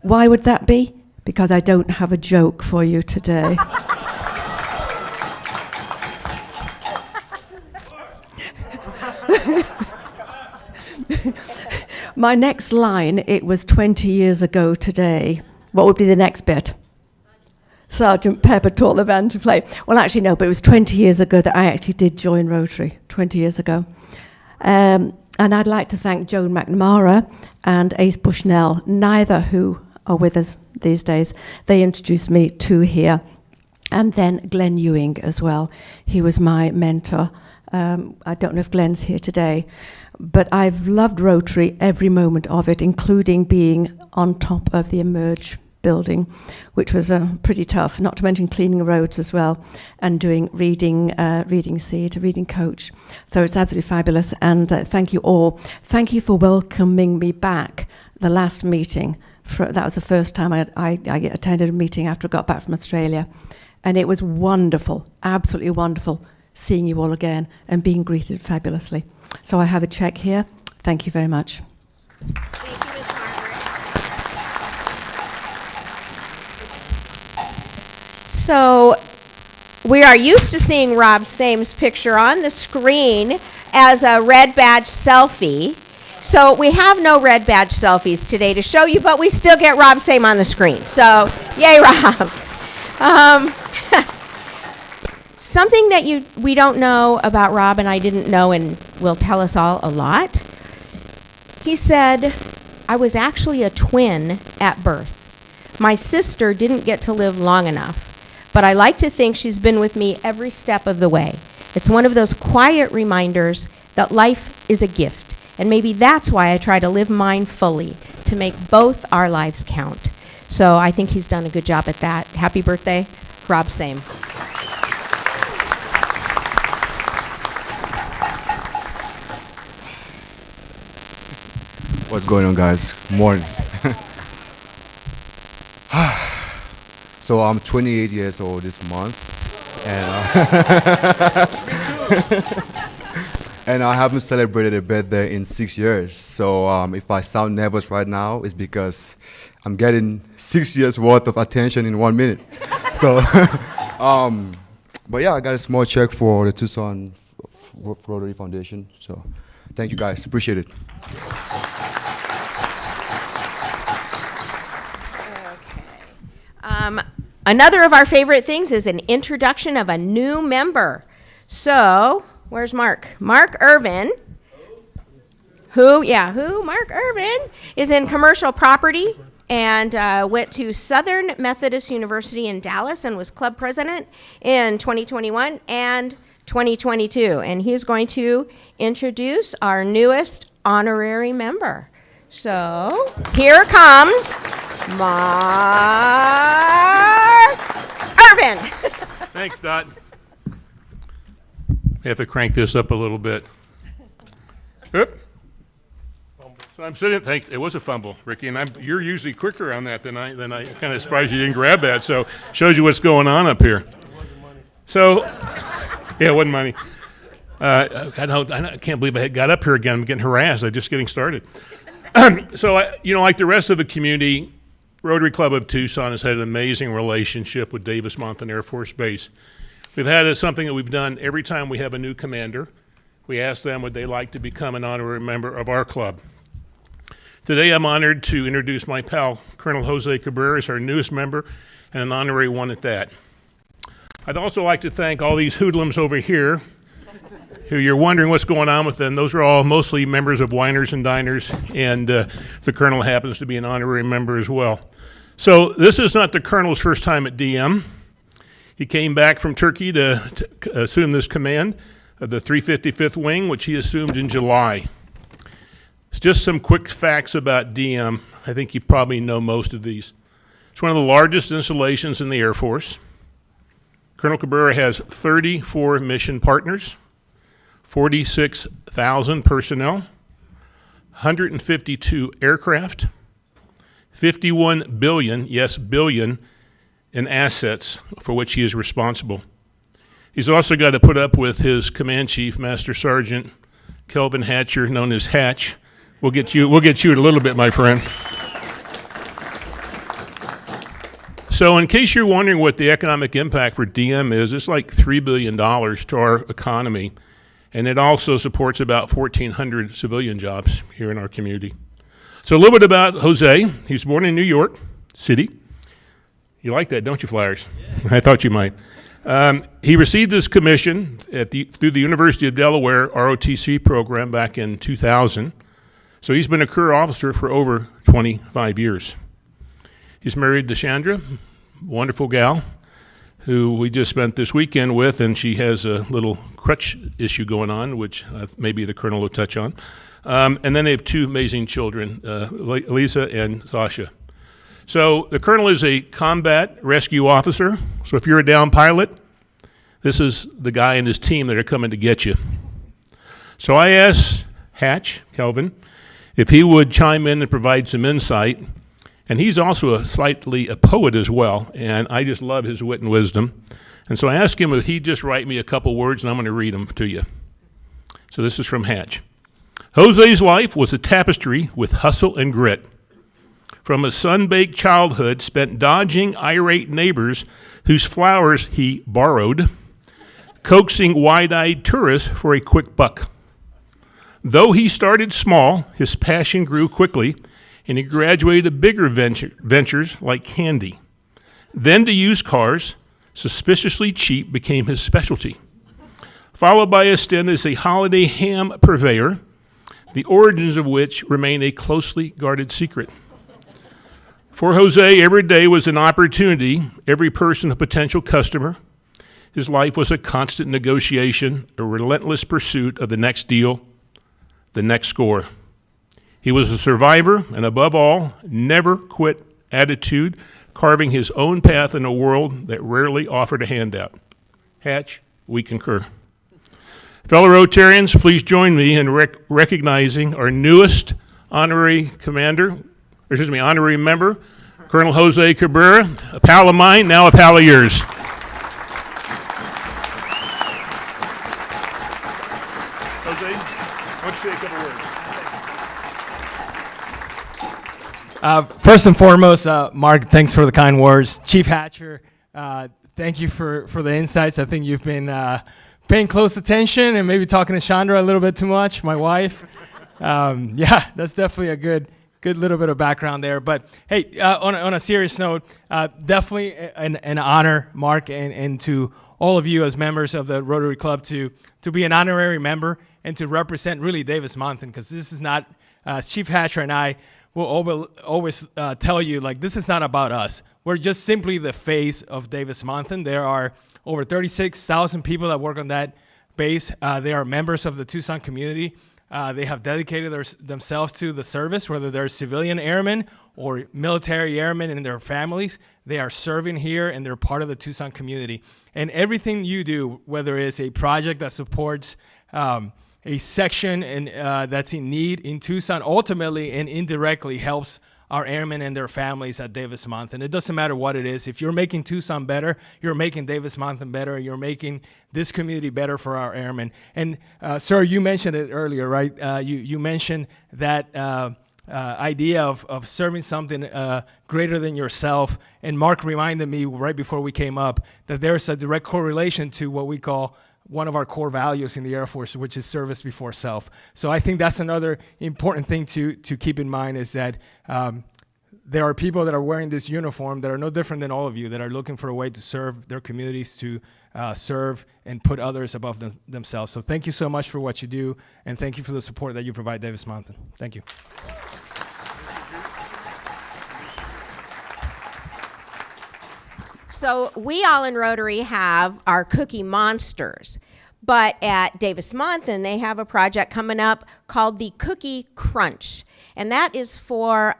Why would that be? Because I don't have a joke for you today. My next line, it was 20 years ago today. What would be the next bit? Sergeant Pepper taught the band to play. Well, actually, no, but it was 20 years ago that I actually did join Rotary, 20 years ago. And I'd like to thank Joan McNamara and Ace Bushnell, neither who are with us these days. They introduced me to here. And then Glenn Ewing as well. He was my mentor. I don't know if Glenn's here today, but I've loved Rotary every moment of it, including being on top of the Emerge building, which was pretty tough, not to mention cleaning roads as well, and doing reading seed, reading coach. So it's absolutely fabulous, and thank you all. Thank you for welcoming me back the last meeting. That was the first time I attended a meeting after I got back from Australia, and it was wonderful, absolutely wonderful, seeing you all again and being greeted fabulously. So I have a check here. Thank you very much. So we are used to seeing Rob Same's picture on the screen as a red badge selfie. So we have no red badge selfies today to show you, but we still get Rob Same on the screen. So yay, Rob. Something that we don't know about Rob, and I didn't know, and will tell us all a lot. He said, I was actually a twin at birth. My sister didn't get to live long enough, but I like to think she's been with me every step of the way. It's one of those quiet reminders that life is a gift, and maybe that's why I try to live mine fully, to make both our lives count. So I think he's done a good job at that. Happy birthday, Rob Same. What's going on, guys? Morning. So I'm 28 years old this month, and and I haven't celebrated a birthday in 6 years. So if I sound nervous right now, it's because I'm getting 6 years worth of attention in 1 minute. So, but yeah, I got a small check for the Tucson Rotary Foundation. So, thank you guys, appreciate it. Another of our favorite things is an introduction of a new member. So, where's Mark? Mark Irvin, Mark Irvin is in commercial property and went to Southern Methodist University in Dallas and was club president in 2021 and 2022. And he's going to introduce our newest honorary member. So, here comes Mark Irvin. Thanks, Dot. We have to crank this up a little bit. Oop. So I'm sitting. Thanks. It was a fumble, Ricky, and you're usually quicker on that than I. Kind of surprised you didn't grab that. So shows you what's going on up here. So, yeah, it wasn't money. I can't believe I got up here again. I'm getting harassed. I'm just getting started. So, like the rest of the community, Rotary Club of Tucson has had an amazing relationship with Davis-Monthan Air Force Base. We've had something that we've done every time we have a new commander. We ask them would they like to become an honorary member of our club. Today I'm honored to introduce my pal, Colonel Jose Cabrera, as our newest member, and an honorary one at that. I'd also like to thank all these hoodlums over here who you're wondering what's going on with them, those are all mostly members of Winers and Diners, and the colonel happens to be an honorary member as well. So this is not the colonel's first time at DM. He came back from Turkey to assume this command of the 355th Wing, which he assumed in July. It's just some quick facts about DM. I think you probably know most of these. It's one of the largest installations in the Air Force. Colonel Cabrera has 34 mission partners, 46,000 personnel, 152 aircraft, 51 billion, yes, billion, in assets for which he is responsible. He's also got to put up with his command chief, Master Sergeant Kelvin Hatcher, known as Hatch. We'll get you in a little bit, my friend. So in case you're wondering what the economic impact for DM is, it's like $3 billion to our economy, and it also supports about 1,400 civilian jobs here in our community. So a little bit about Jose. He was born in New York City. You like that, don't you, Flyers? Yeah. I thought you might. He received his commission through the University of Delaware ROTC program back in 2000. So he's been a career officer for over 25 years. He's married to Chandra, wonderful gal, who we just spent this weekend with, and she has a little crutch issue going on, which maybe the colonel will touch on. And then they have two amazing children, Lisa and Sasha. So the colonel is a combat rescue officer. So if you're a down pilot, this is the guy and his team that are coming to get you. So I asked Hatch, Kelvin, if he would chime in and provide some insight. And he's also slightly a poet as well, and I just love his wit and wisdom. And so I asked him if he'd just write me a couple words, and I'm going to read them to you. So this is from Hatch. Jose's life was a tapestry with hustle and grit. From a sun-baked childhood spent dodging irate neighbors whose flowers he borrowed, coaxing wide-eyed tourists for a quick buck. Though he started small, his passion grew quickly, and he graduated to bigger ventures like candy. Then to used cars, suspiciously cheap, became his specialty. Followed by a stint as a holiday ham purveyor, the origins of which remain a closely guarded secret. For Jose, every day was an opportunity, every person a potential customer. His life was a constant negotiation, a relentless pursuit of the next deal, the next score. He was a survivor, and above all, never quit attitude, carving his own path in a world that rarely offered a handout. Hatch, we concur. Fellow Rotarians, please join me in recognizing our newest honorary member, Colonel Jose Cabrera, a pal of mine, now a pal of yours. Jose, why don't you say a couple words? First and foremost, Mark, thanks for the kind words. Chief Hatcher, thank you for the insights. I think you've been paying close attention and maybe talking to Chandra a little bit too much, my wife. Yeah, that's definitely a good little bit of background there. But hey, on a serious note, definitely an honor, Mark, and to all of you as members of the Rotary Club to be an honorary member and to represent really Davis-Monthan, because this is not, Chief Hatcher and I will always tell you, like, this is not about us. We're just simply the face of Davis-Monthan. There are over 36,000 people that work on that base. They are members of the Tucson community. They have dedicated themselves to the service, whether they're civilian airmen or military airmen and their families. They are serving here, and they're part of the Tucson community. And everything you do, whether it's a project that supports a section that's in need in Tucson, ultimately and indirectly helps our airmen and their families at Davis-Monthan. It doesn't matter what it is. If you're making Tucson better, you're making Davis-Monthan better, you're making this community better for our airmen. And sir, you mentioned it earlier, right? You mentioned that idea of serving something greater than yourself. And Mark reminded me right before we came up that there's a direct correlation to what we call one of our core values in the Air Force, which is service before self. So I think that's another important thing to keep in mind, is that there are people that are wearing this uniform that are no different than all of you, that are looking for a way to serve their communities, to serve and put others above themselves. So thank you so much for what you do, and thank you for the support that you provide Davis Mountain. Thank you. So we all in Rotary have our cookie monsters. But at Davis Mountain, they have a project coming up called the Cookie Crunch. And that is for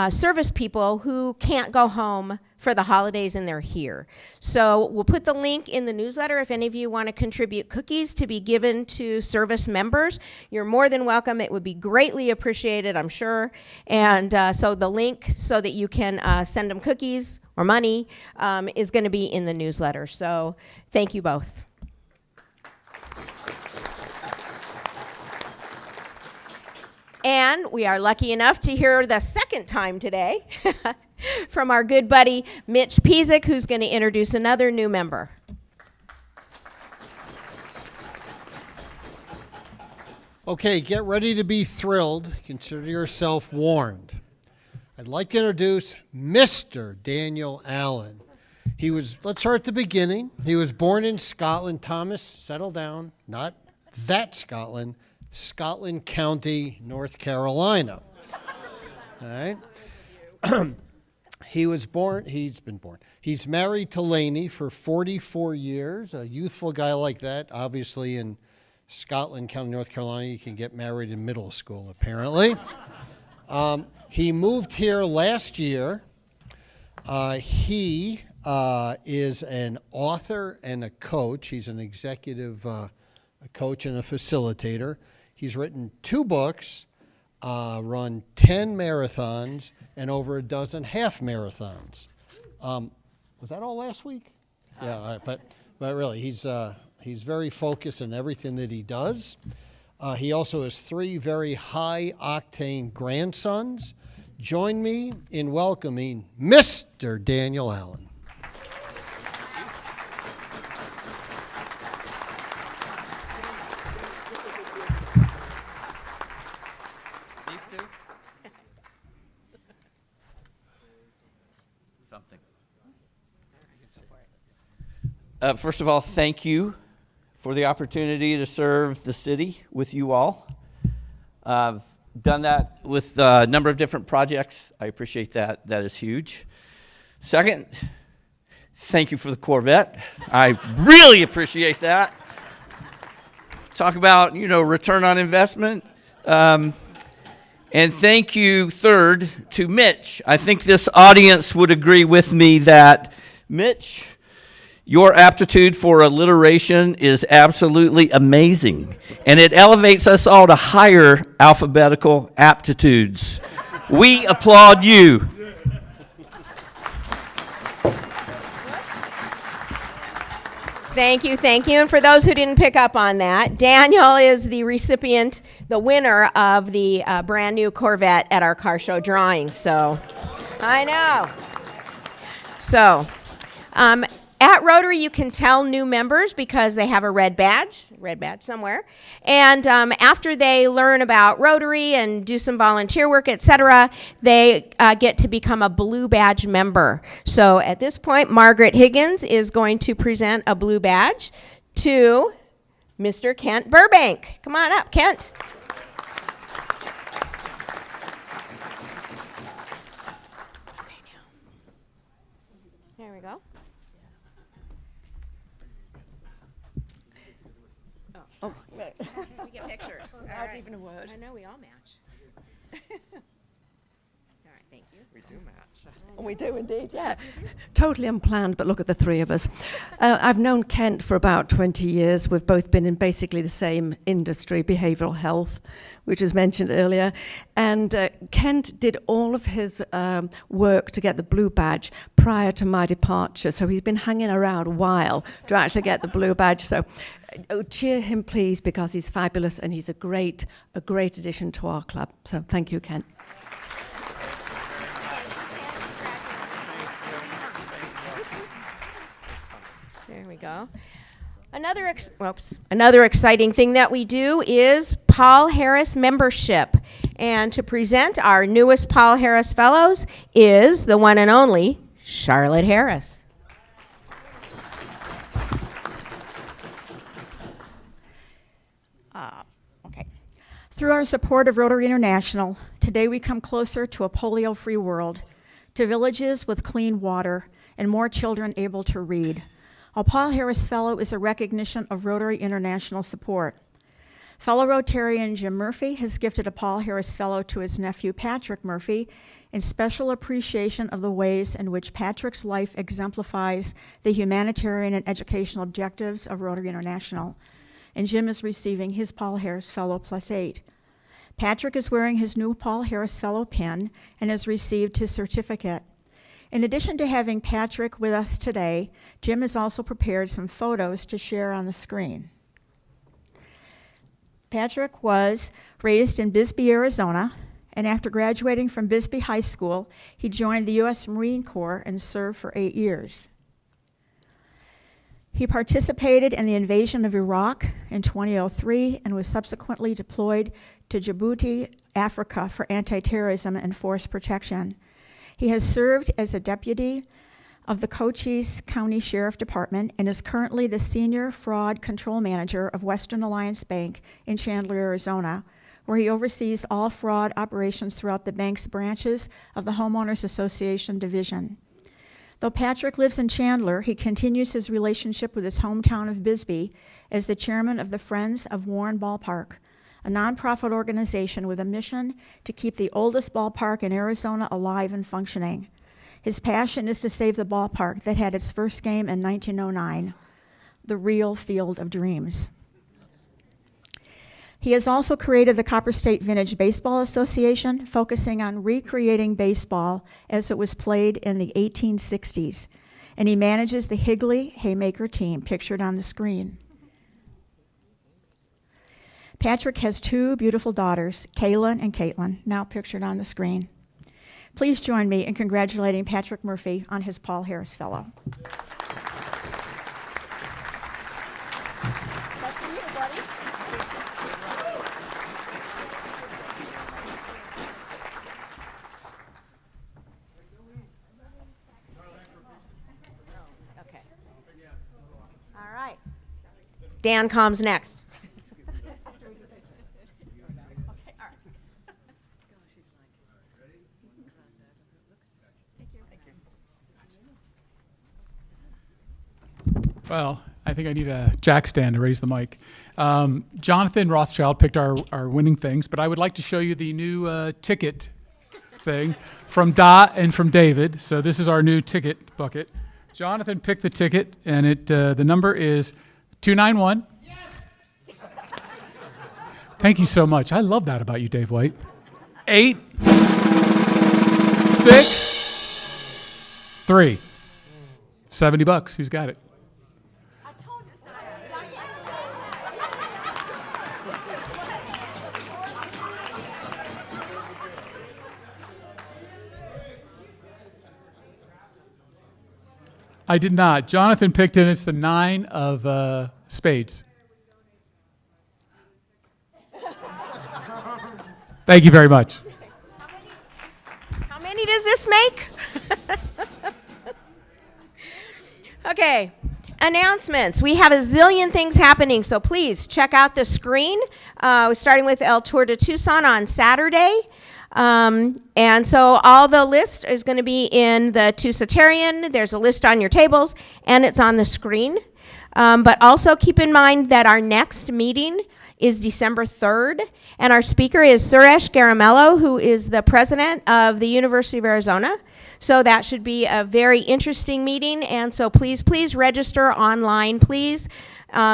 service people who can't go home for the holidays and they're here. So we'll put the link in the newsletter if any of you want to contribute cookies to be given to service members. You're more than welcome. It would be greatly appreciated, I'm sure. And so the link so that you can send them cookies or money is going to be in the newsletter. So thank you both. And we are lucky enough to hear the second time today from our good buddy Mitch Pizik, who's going to introduce another new member. Okay, get ready to be thrilled. Consider yourself warned. I'd like to introduce Mr. Daniel Allen. Let's start at the beginning. He was born in Scotland. Thomas, settle down. Not that Scotland. Scotland County, North Carolina. All right. He's married to Lainey for 44 years. A youthful guy like that, obviously in Scotland County, North Carolina, you can get married in middle school, apparently. He moved here last year. He is an author and a coach. He's an executive a coach and a facilitator. He's written 2 books, run 10 marathons, and over a dozen half marathons. Was that all last week? Yeah, all right, but really, he's very focused in everything that he does. He also has 3 very high-octane grandsons. Join me in welcoming Mr. Daniel Allen. First of all, thank you for the opportunity to serve the city with you all. I've done that with a number of different projects. I appreciate that. That is huge. Second, thank you for the Corvette. I really appreciate that. Talk about, return on investment. And thank you, third, to Mitch. I think this audience would agree with me that, Mitch, your aptitude for alliteration is absolutely amazing, and it elevates us all to higher alphabetical aptitudes. We applaud you. Thank you. And for those who didn't pick up on that, Daniel is the winner of the brand new Corvette at our car show drawing. So, I know. So, at Rotary, you can tell new members because they have a red badge somewhere. And after they learn about Rotary and do some volunteer work, etc., they get to become a blue badge member. So at this point, Margaret Higgins is going to present a blue badge to Mr. Kent Burbank. Come on up, Kent. There we go. Oh. We get pictures. Not even a word. I know, we all match. All right, thank you. We do match. We do indeed, yeah. Totally unplanned, but look at the 3 of us. I've known Kent for about 20 years. We've both been in basically the same industry, behavioral health, which was mentioned earlier. And Kent did all of his work to get the blue badge prior to my departure. So he's been hanging around a while to actually get the blue badge. So cheer him, please, because he's fabulous and he's a great addition to our club. So thank you, Kent. There we go. Another exciting thing that we do is Paul Harris membership. And to present our newest Paul Harris Fellows is the one and only Charlotte Harris. Okay. Through our support of Rotary International, today we come closer to a polio-free world, to villages with clean water, and more children able to read. A Paul Harris Fellow is a recognition of Rotary International support. Fellow Rotarian Jim Murphy has gifted a Paul Harris Fellow to his nephew Patrick Murphy in special appreciation of the ways in which Patrick's life exemplifies the humanitarian and educational objectives of Rotary International. And Jim is receiving his Paul Harris Fellow +8. Patrick is wearing his new Paul Harris Fellow pin and has received his certificate. In addition to having Patrick with us today, Jim has also prepared some photos to share on the screen. Patrick was raised in Bisbee, Arizona, and after graduating from Bisbee High School, he joined the U.S. Marine Corps and served for 8 years. He participated in the invasion of Iraq in 2003 and was subsequently deployed to Djibouti, Africa for anti-terrorism and force protection. He has served as a deputy of the Cochise County Sheriff Department and is currently the Senior Fraud Control Manager of Western Alliance Bank in Chandler, Arizona, where he oversees all fraud operations throughout the bank's branches of the Homeowners Association Division. Though Patrick lives in Chandler, he continues his relationship with his hometown of Bisbee as the chairman of the Friends of Warren Ballpark, a nonprofit organization with a mission to keep the oldest ballpark in Arizona alive and functioning. His passion is to save the ballpark that had its first game in 1909, the real Field of Dreams. He has also created the Copper State Vintage Baseball Association, focusing on recreating baseball as it was played in the 1860s. And he manages the Higley Haymaker team, pictured on the screen. Patrick has 2 beautiful daughters, Kaylin and Caitlin, now pictured on the screen. Please join me in congratulating Patrick Murphy on his Paul Harris Fellow. All right. Dan comes next. Well, I think I need a jack stand to raise the mic. Jonathan Rothschild picked our winning things, but I would like to show you the new ticket thing from Dot and from David. So this is our new ticket bucket. Jonathan picked the ticket, and the number is 291. Yes! Thank you so much. I love that about you, Dave White. 8 6 3. $70. Who's got it? I did not. Jonathan picked it. It's the 9 of spades. Thank you very much. How many does this make? Okay, announcements. We have a zillion things happening, so please check out the screen. We're starting with El Tour de Tucson on Saturday. And so all the list is going to be in the Tucetarian. There's a list on your tables, and it's on the screen. But also keep in mind that our next meeting is December 3rd, and our speaker is Suresh Garamello, who is the president of the University of Arizona. So that should be a very interesting meeting, and so please register online, please,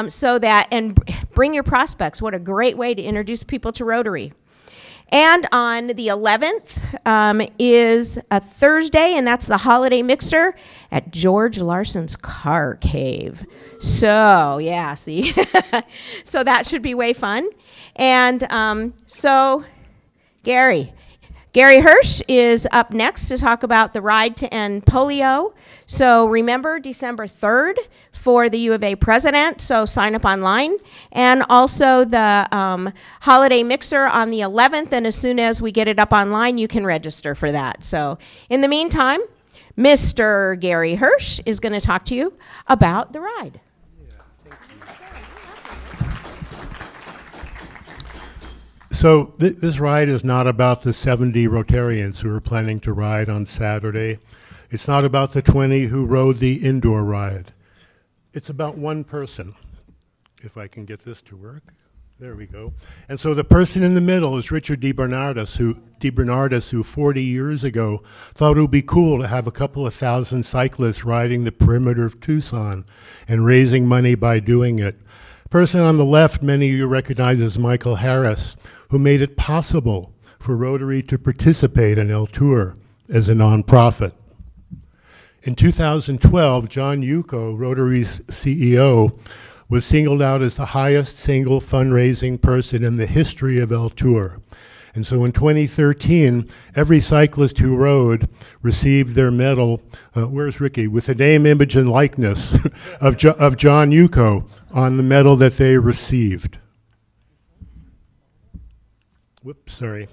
so that, and bring your prospects. What a great way to introduce people to Rotary. And on the 11th is a Thursday, and that's the holiday mixer at George Larson's Car Cave. So, yeah, see? So that should be way fun. And so, Gary, Gary Hirsch is up next to talk about the Ride to End Polio. So remember December 3rd for the U of A president, so sign up online. And also the holiday mixer on the 11th, and as soon as we get it up online, you can register for that. So in the meantime, Mr. Gary Hirsch is going to talk to you about the ride. So this ride is not about the 70 Rotarians who are planning to ride on Saturday. It's not about the 20 who rode the indoor ride. It's about one person, if I can get this to work. There we go. And so the person in the middle is Richard DeBernardis, who 40 years ago thought it would be cool to have a couple of thousand cyclists riding the perimeter of Tucson and raising money by doing it. Person on the left, many of you recognize as Michael Harris, who made it possible for Rotary to participate in El Tour as a nonprofit. In 2012, John Yuko, Rotary's CEO, was singled out as the highest single fundraising person in the history of El Tour. And so in 2013, every cyclist who rode received their medal, where's Ricky, with the name, image, and likeness of John Yuko on the medal that they received. Whoops, sorry.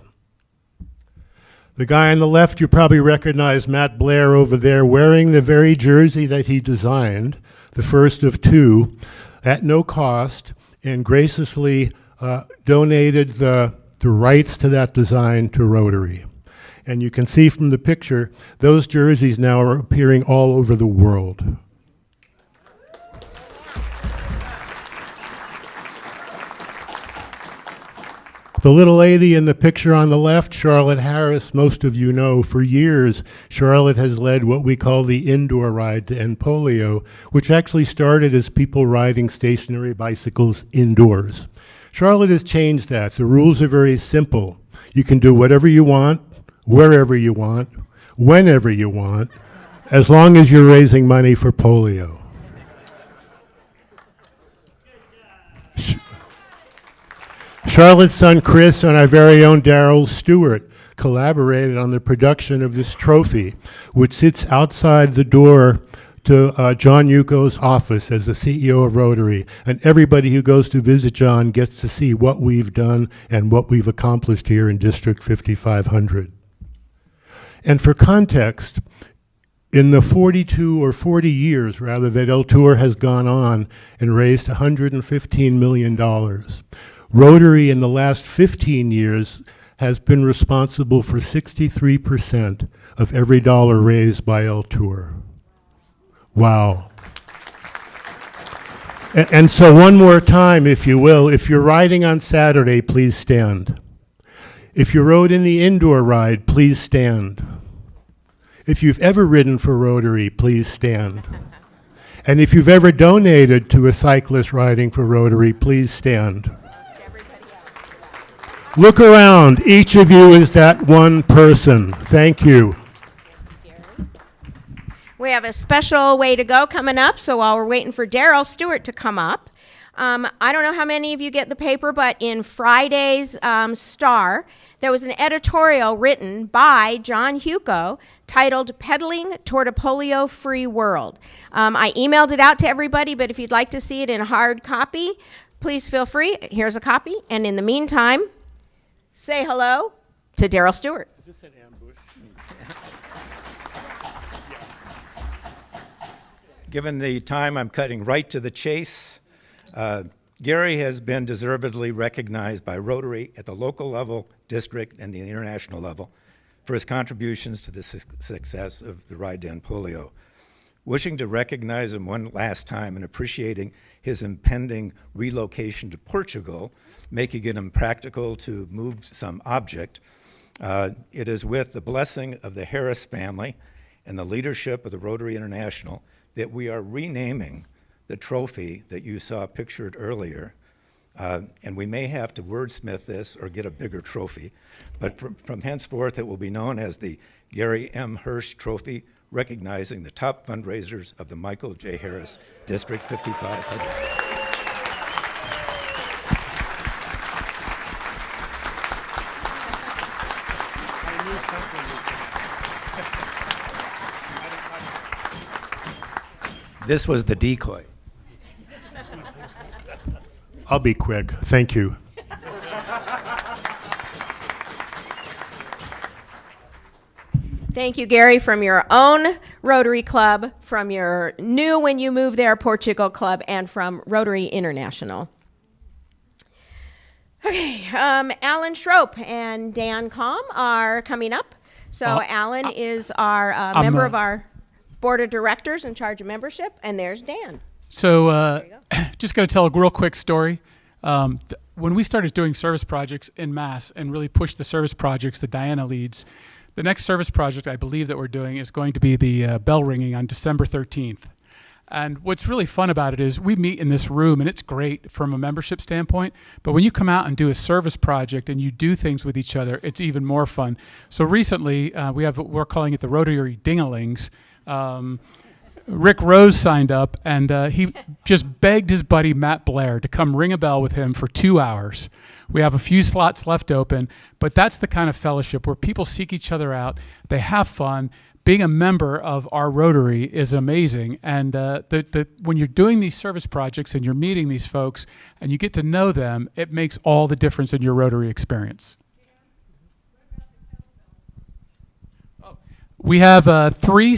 The guy on the left, you probably recognize Matt Blair over there wearing the very jersey that he designed, the first of two, at no cost, and graciously donated the rights to that design to Rotary. And you can see from the picture, those jerseys now are appearing all over the world. The little lady in the picture on the left, Charlotte Harris, most of you know, for years, Charlotte has led what we call the indoor ride to end polio, which actually started as people riding stationary bicycles indoors. Charlotte has changed that. The rules are very simple. You can do whatever you want, wherever you want, whenever you want, as long as you're raising money for polio. Charlotte's son Chris and our very own Daryl Stewart collaborated on the production of this trophy, which sits outside the door to John Yuko's office as the CEO of Rotary. And everybody who goes to visit John gets to see what we've done and what we've accomplished here in District 5500. And for context, in the 42 or 40 years, rather, that El Tour has gone on and raised $115 million, Rotary in the last 15 years has been responsible for 63% of every dollar raised by El Tour. Wow. And so one more time, if you will, if you're riding on Saturday, please stand. If you rode in the indoor ride, please stand. If you've ever ridden for Rotary, please stand. And if you've ever donated to a cyclist riding for Rotary, please stand. Look around. Each of you is that one person. Thank you. We have a special way to go coming up, so while we're waiting for Daryl Stewart to come up, I don't know how many of you get the paper, but in Friday's Star, there was an editorial written by John Yuko titled Pedaling Toward a Polio-Free World. I emailed it out to everybody, but if you'd like to see it in hard copy, please feel free. Here's a copy. And in the meantime, say hello to Daryl Stewart. Is this an ambush? Given the time, I'm cutting right to the chase. Gary has been deservedly recognized by Rotary at the local level, district, and the international level for his contributions to the success of the Ride to End Polio. Wishing to recognize him one last time and appreciating his impending relocation to Portugal, making it impractical to move some object, it is with the blessing of the Harris family and the leadership of the Rotary International that we are renaming the trophy that you saw pictured earlier. And we may have to wordsmith this or get a bigger trophy, but from henceforth it will be known as the Gary M. Hirsch Trophy, recognizing the top fundraisers of the Michael J. Harris District 5500. This was the decoy. I'll be quick. Thank you. Thank you, Gary, from your own Rotary Club, from your new when you move there Portugal Club, and from Rotary International. Okay, Alan Schroep and Dan Kalm are coming up. So Alan is our member of our board of directors in charge of membership, and there's Dan. So just going to tell a real quick story. When we started doing service projects in Mass and really pushed the service projects that Diana leads, the next service project I believe that we're doing is going to be the bell ringing on December 13th. And what's really fun about it is we meet in this room, and it's great from a membership standpoint, but when you come out and do a service project and you do things with each other, it's even more fun. So recently, we're calling it the Rotary Ding-a-lings. Rick Rose signed up, and he just begged his buddy Matt Blair to come ring a bell with him for 2 hours. We have a few slots left open, but that's the kind of fellowship where people seek each other out, they have fun. Being a member of our Rotary is amazing, and when you're doing these service projects and you're meeting these folks and you get to know them, it makes all the difference in your Rotary experience. We have three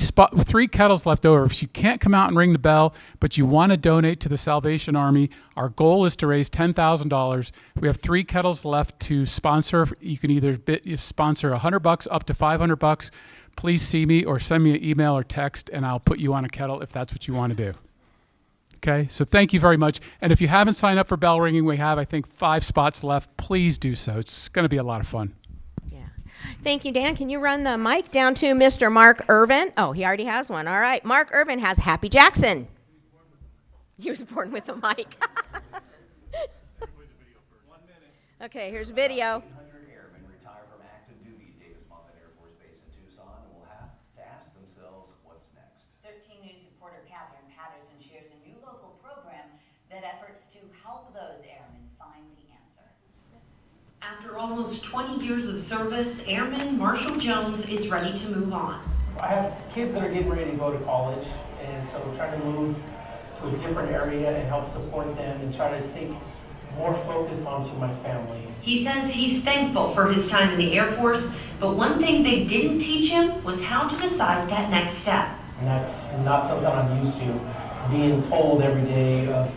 kettles left over. If you can't come out and ring the bell, but you want to donate to the Salvation Army, our goal is to raise $10,000. We have 3 kettles left to sponsor. You can either sponsor $100 up to $500. Please see me or send me an email or text, and I'll put you on a kettle if that's what you want to do. Okay, so thank you very much. And if you haven't signed up for bell ringing, we have, I think, 5 spots left. Please do so. It's going to be a lot of fun. Thank you, Dan. Can you run the mic down to Mr. Mark Irvin? Oh, he already has one. All right. Mark Irvin has Happy Jackson. He was born with a mic. Okay, here's video. Airmen retire from active duty at Davis-Monthan Air Force Base in Tucson and will have to ask themselves what's next. 13 News reporter Catherine Patterson shares a new local program that efforts to help those airmen find the answer. After almost 20 years of service, Airman Marshall Jones is ready to move on. I have kids that are getting ready to go to college, and so we're trying to move to a different area and help support them and try to take more focus onto my family. He says he's thankful for his time in the Air Force, but one thing they didn't teach him was how to decide that next step. And that's not something I'm used to, being told every day of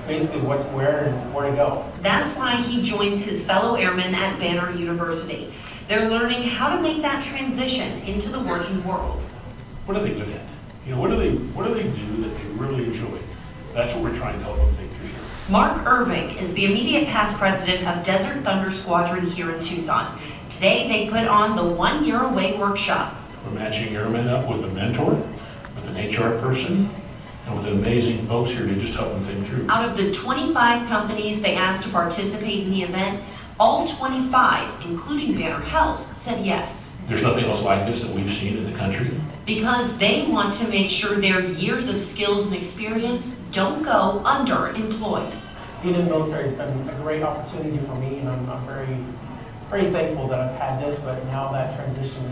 basically what to wear and where to go. That's why he joins his fellow airmen at Banner University. They're learning how to make that transition into the working world. What are they good at? What do they do that they really enjoy? That's what we're trying to help them think through here. Mark Irving is the immediate past president of Desert Thunder Squadron here in Tucson. Today they put on the 1 Year Away workshop. We're matching airmen up with a mentor, with an HR person, and with amazing folks here to just help them think through. Out of the 25 companies they asked to participate in the event, all 25, including Banner Health, said yes. There's nothing else like this that we've seen in the country. Because they want to make sure their years of skills and experience don't go underemployed. Being in the military has been a great opportunity for me, and I'm very thankful that I've had this, but now that transition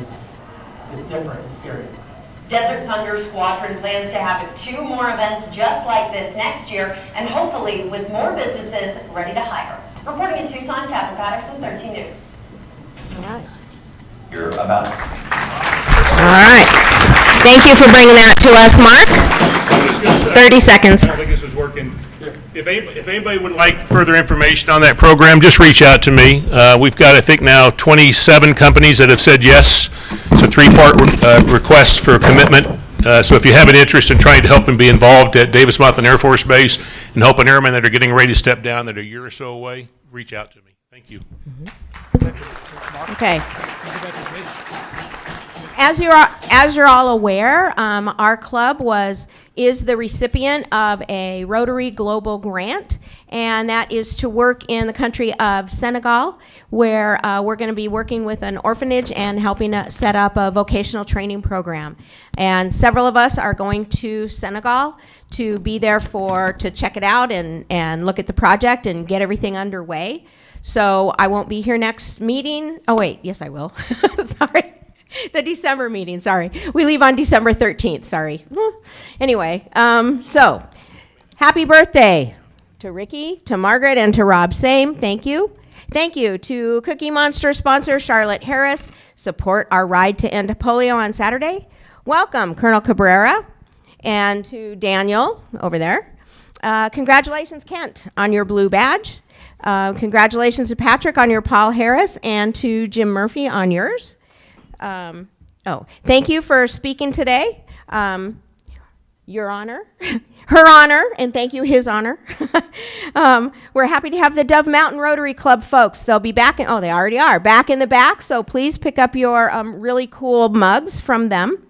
is different, it's scary. Desert Thunder Squadron plans to have 2 more events just like this next year, and hopefully with more businesses ready to hire. Reporting in Tucson, Catherine Patterson, 13 News. All right. You're about. All right. Thank you for bringing that to us, Mark. 30 seconds. I don't think this is working. If anybody would like further information on that program, just reach out to me. We've got, I think now, 27 companies that have said yes. It's a 3-part request for commitment. So if you have an interest in trying to help and be involved at Davis-Monthan Air Force Base and helping airmen that are getting ready to step down that are a year or so away, reach out to me. Thank you. Okay. As you're all aware, our club is the recipient of a Rotary Global Grant, and that is to work in the country of Senegal, where we're going to be working with an orphanage and helping set up a vocational training program. And several of us are going to Senegal to be there to check it out and look at the project and get everything underway. So I won't be here next meeting. Oh wait, yes I will. Sorry. The December meeting, sorry. We leave on December 13th, sorry. Anyway, so happy birthday to Ricky, to Margaret, and to Rob. Same, thank you. Thank you to Cookie Monster sponsor Charlotte Harris. Support our ride to end polio on Saturday. Welcome, Colonel Cabrera, and to Daniel over there. Congratulations, Kent, on your blue badge. Congratulations to Patrick on your Paul Harris, and to Jim Murphy on yours. Thank you for speaking today. Your honor, her honor, and thank you, his honor. We're happy to have the Dove Mountain Rotary Club folks. They'll be back they already are, back in the back, so please pick up your really cool mugs from them.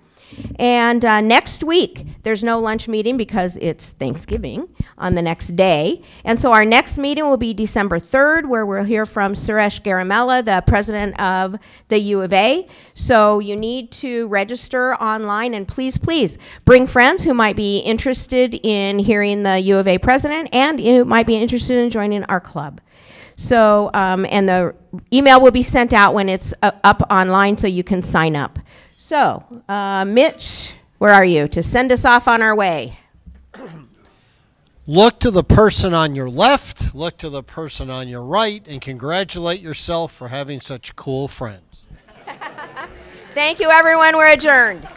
And next week, there's no lunch meeting because it's Thanksgiving on the next day. And so our next meeting will be December 3rd, where we'll hear from Suresh Garamella, the president of the U of A. So you need to register online, and please, please bring friends who might be interested in hearing the U of A president and who might be interested in joining our club. So, and the email will be sent out when it's up online so you can sign up. So, Mitch, where are you to send us off on our way? Look to the person on your left, look to the person on your right, and congratulate yourself for having such cool friends. Thank you, everyone. We're adjourned.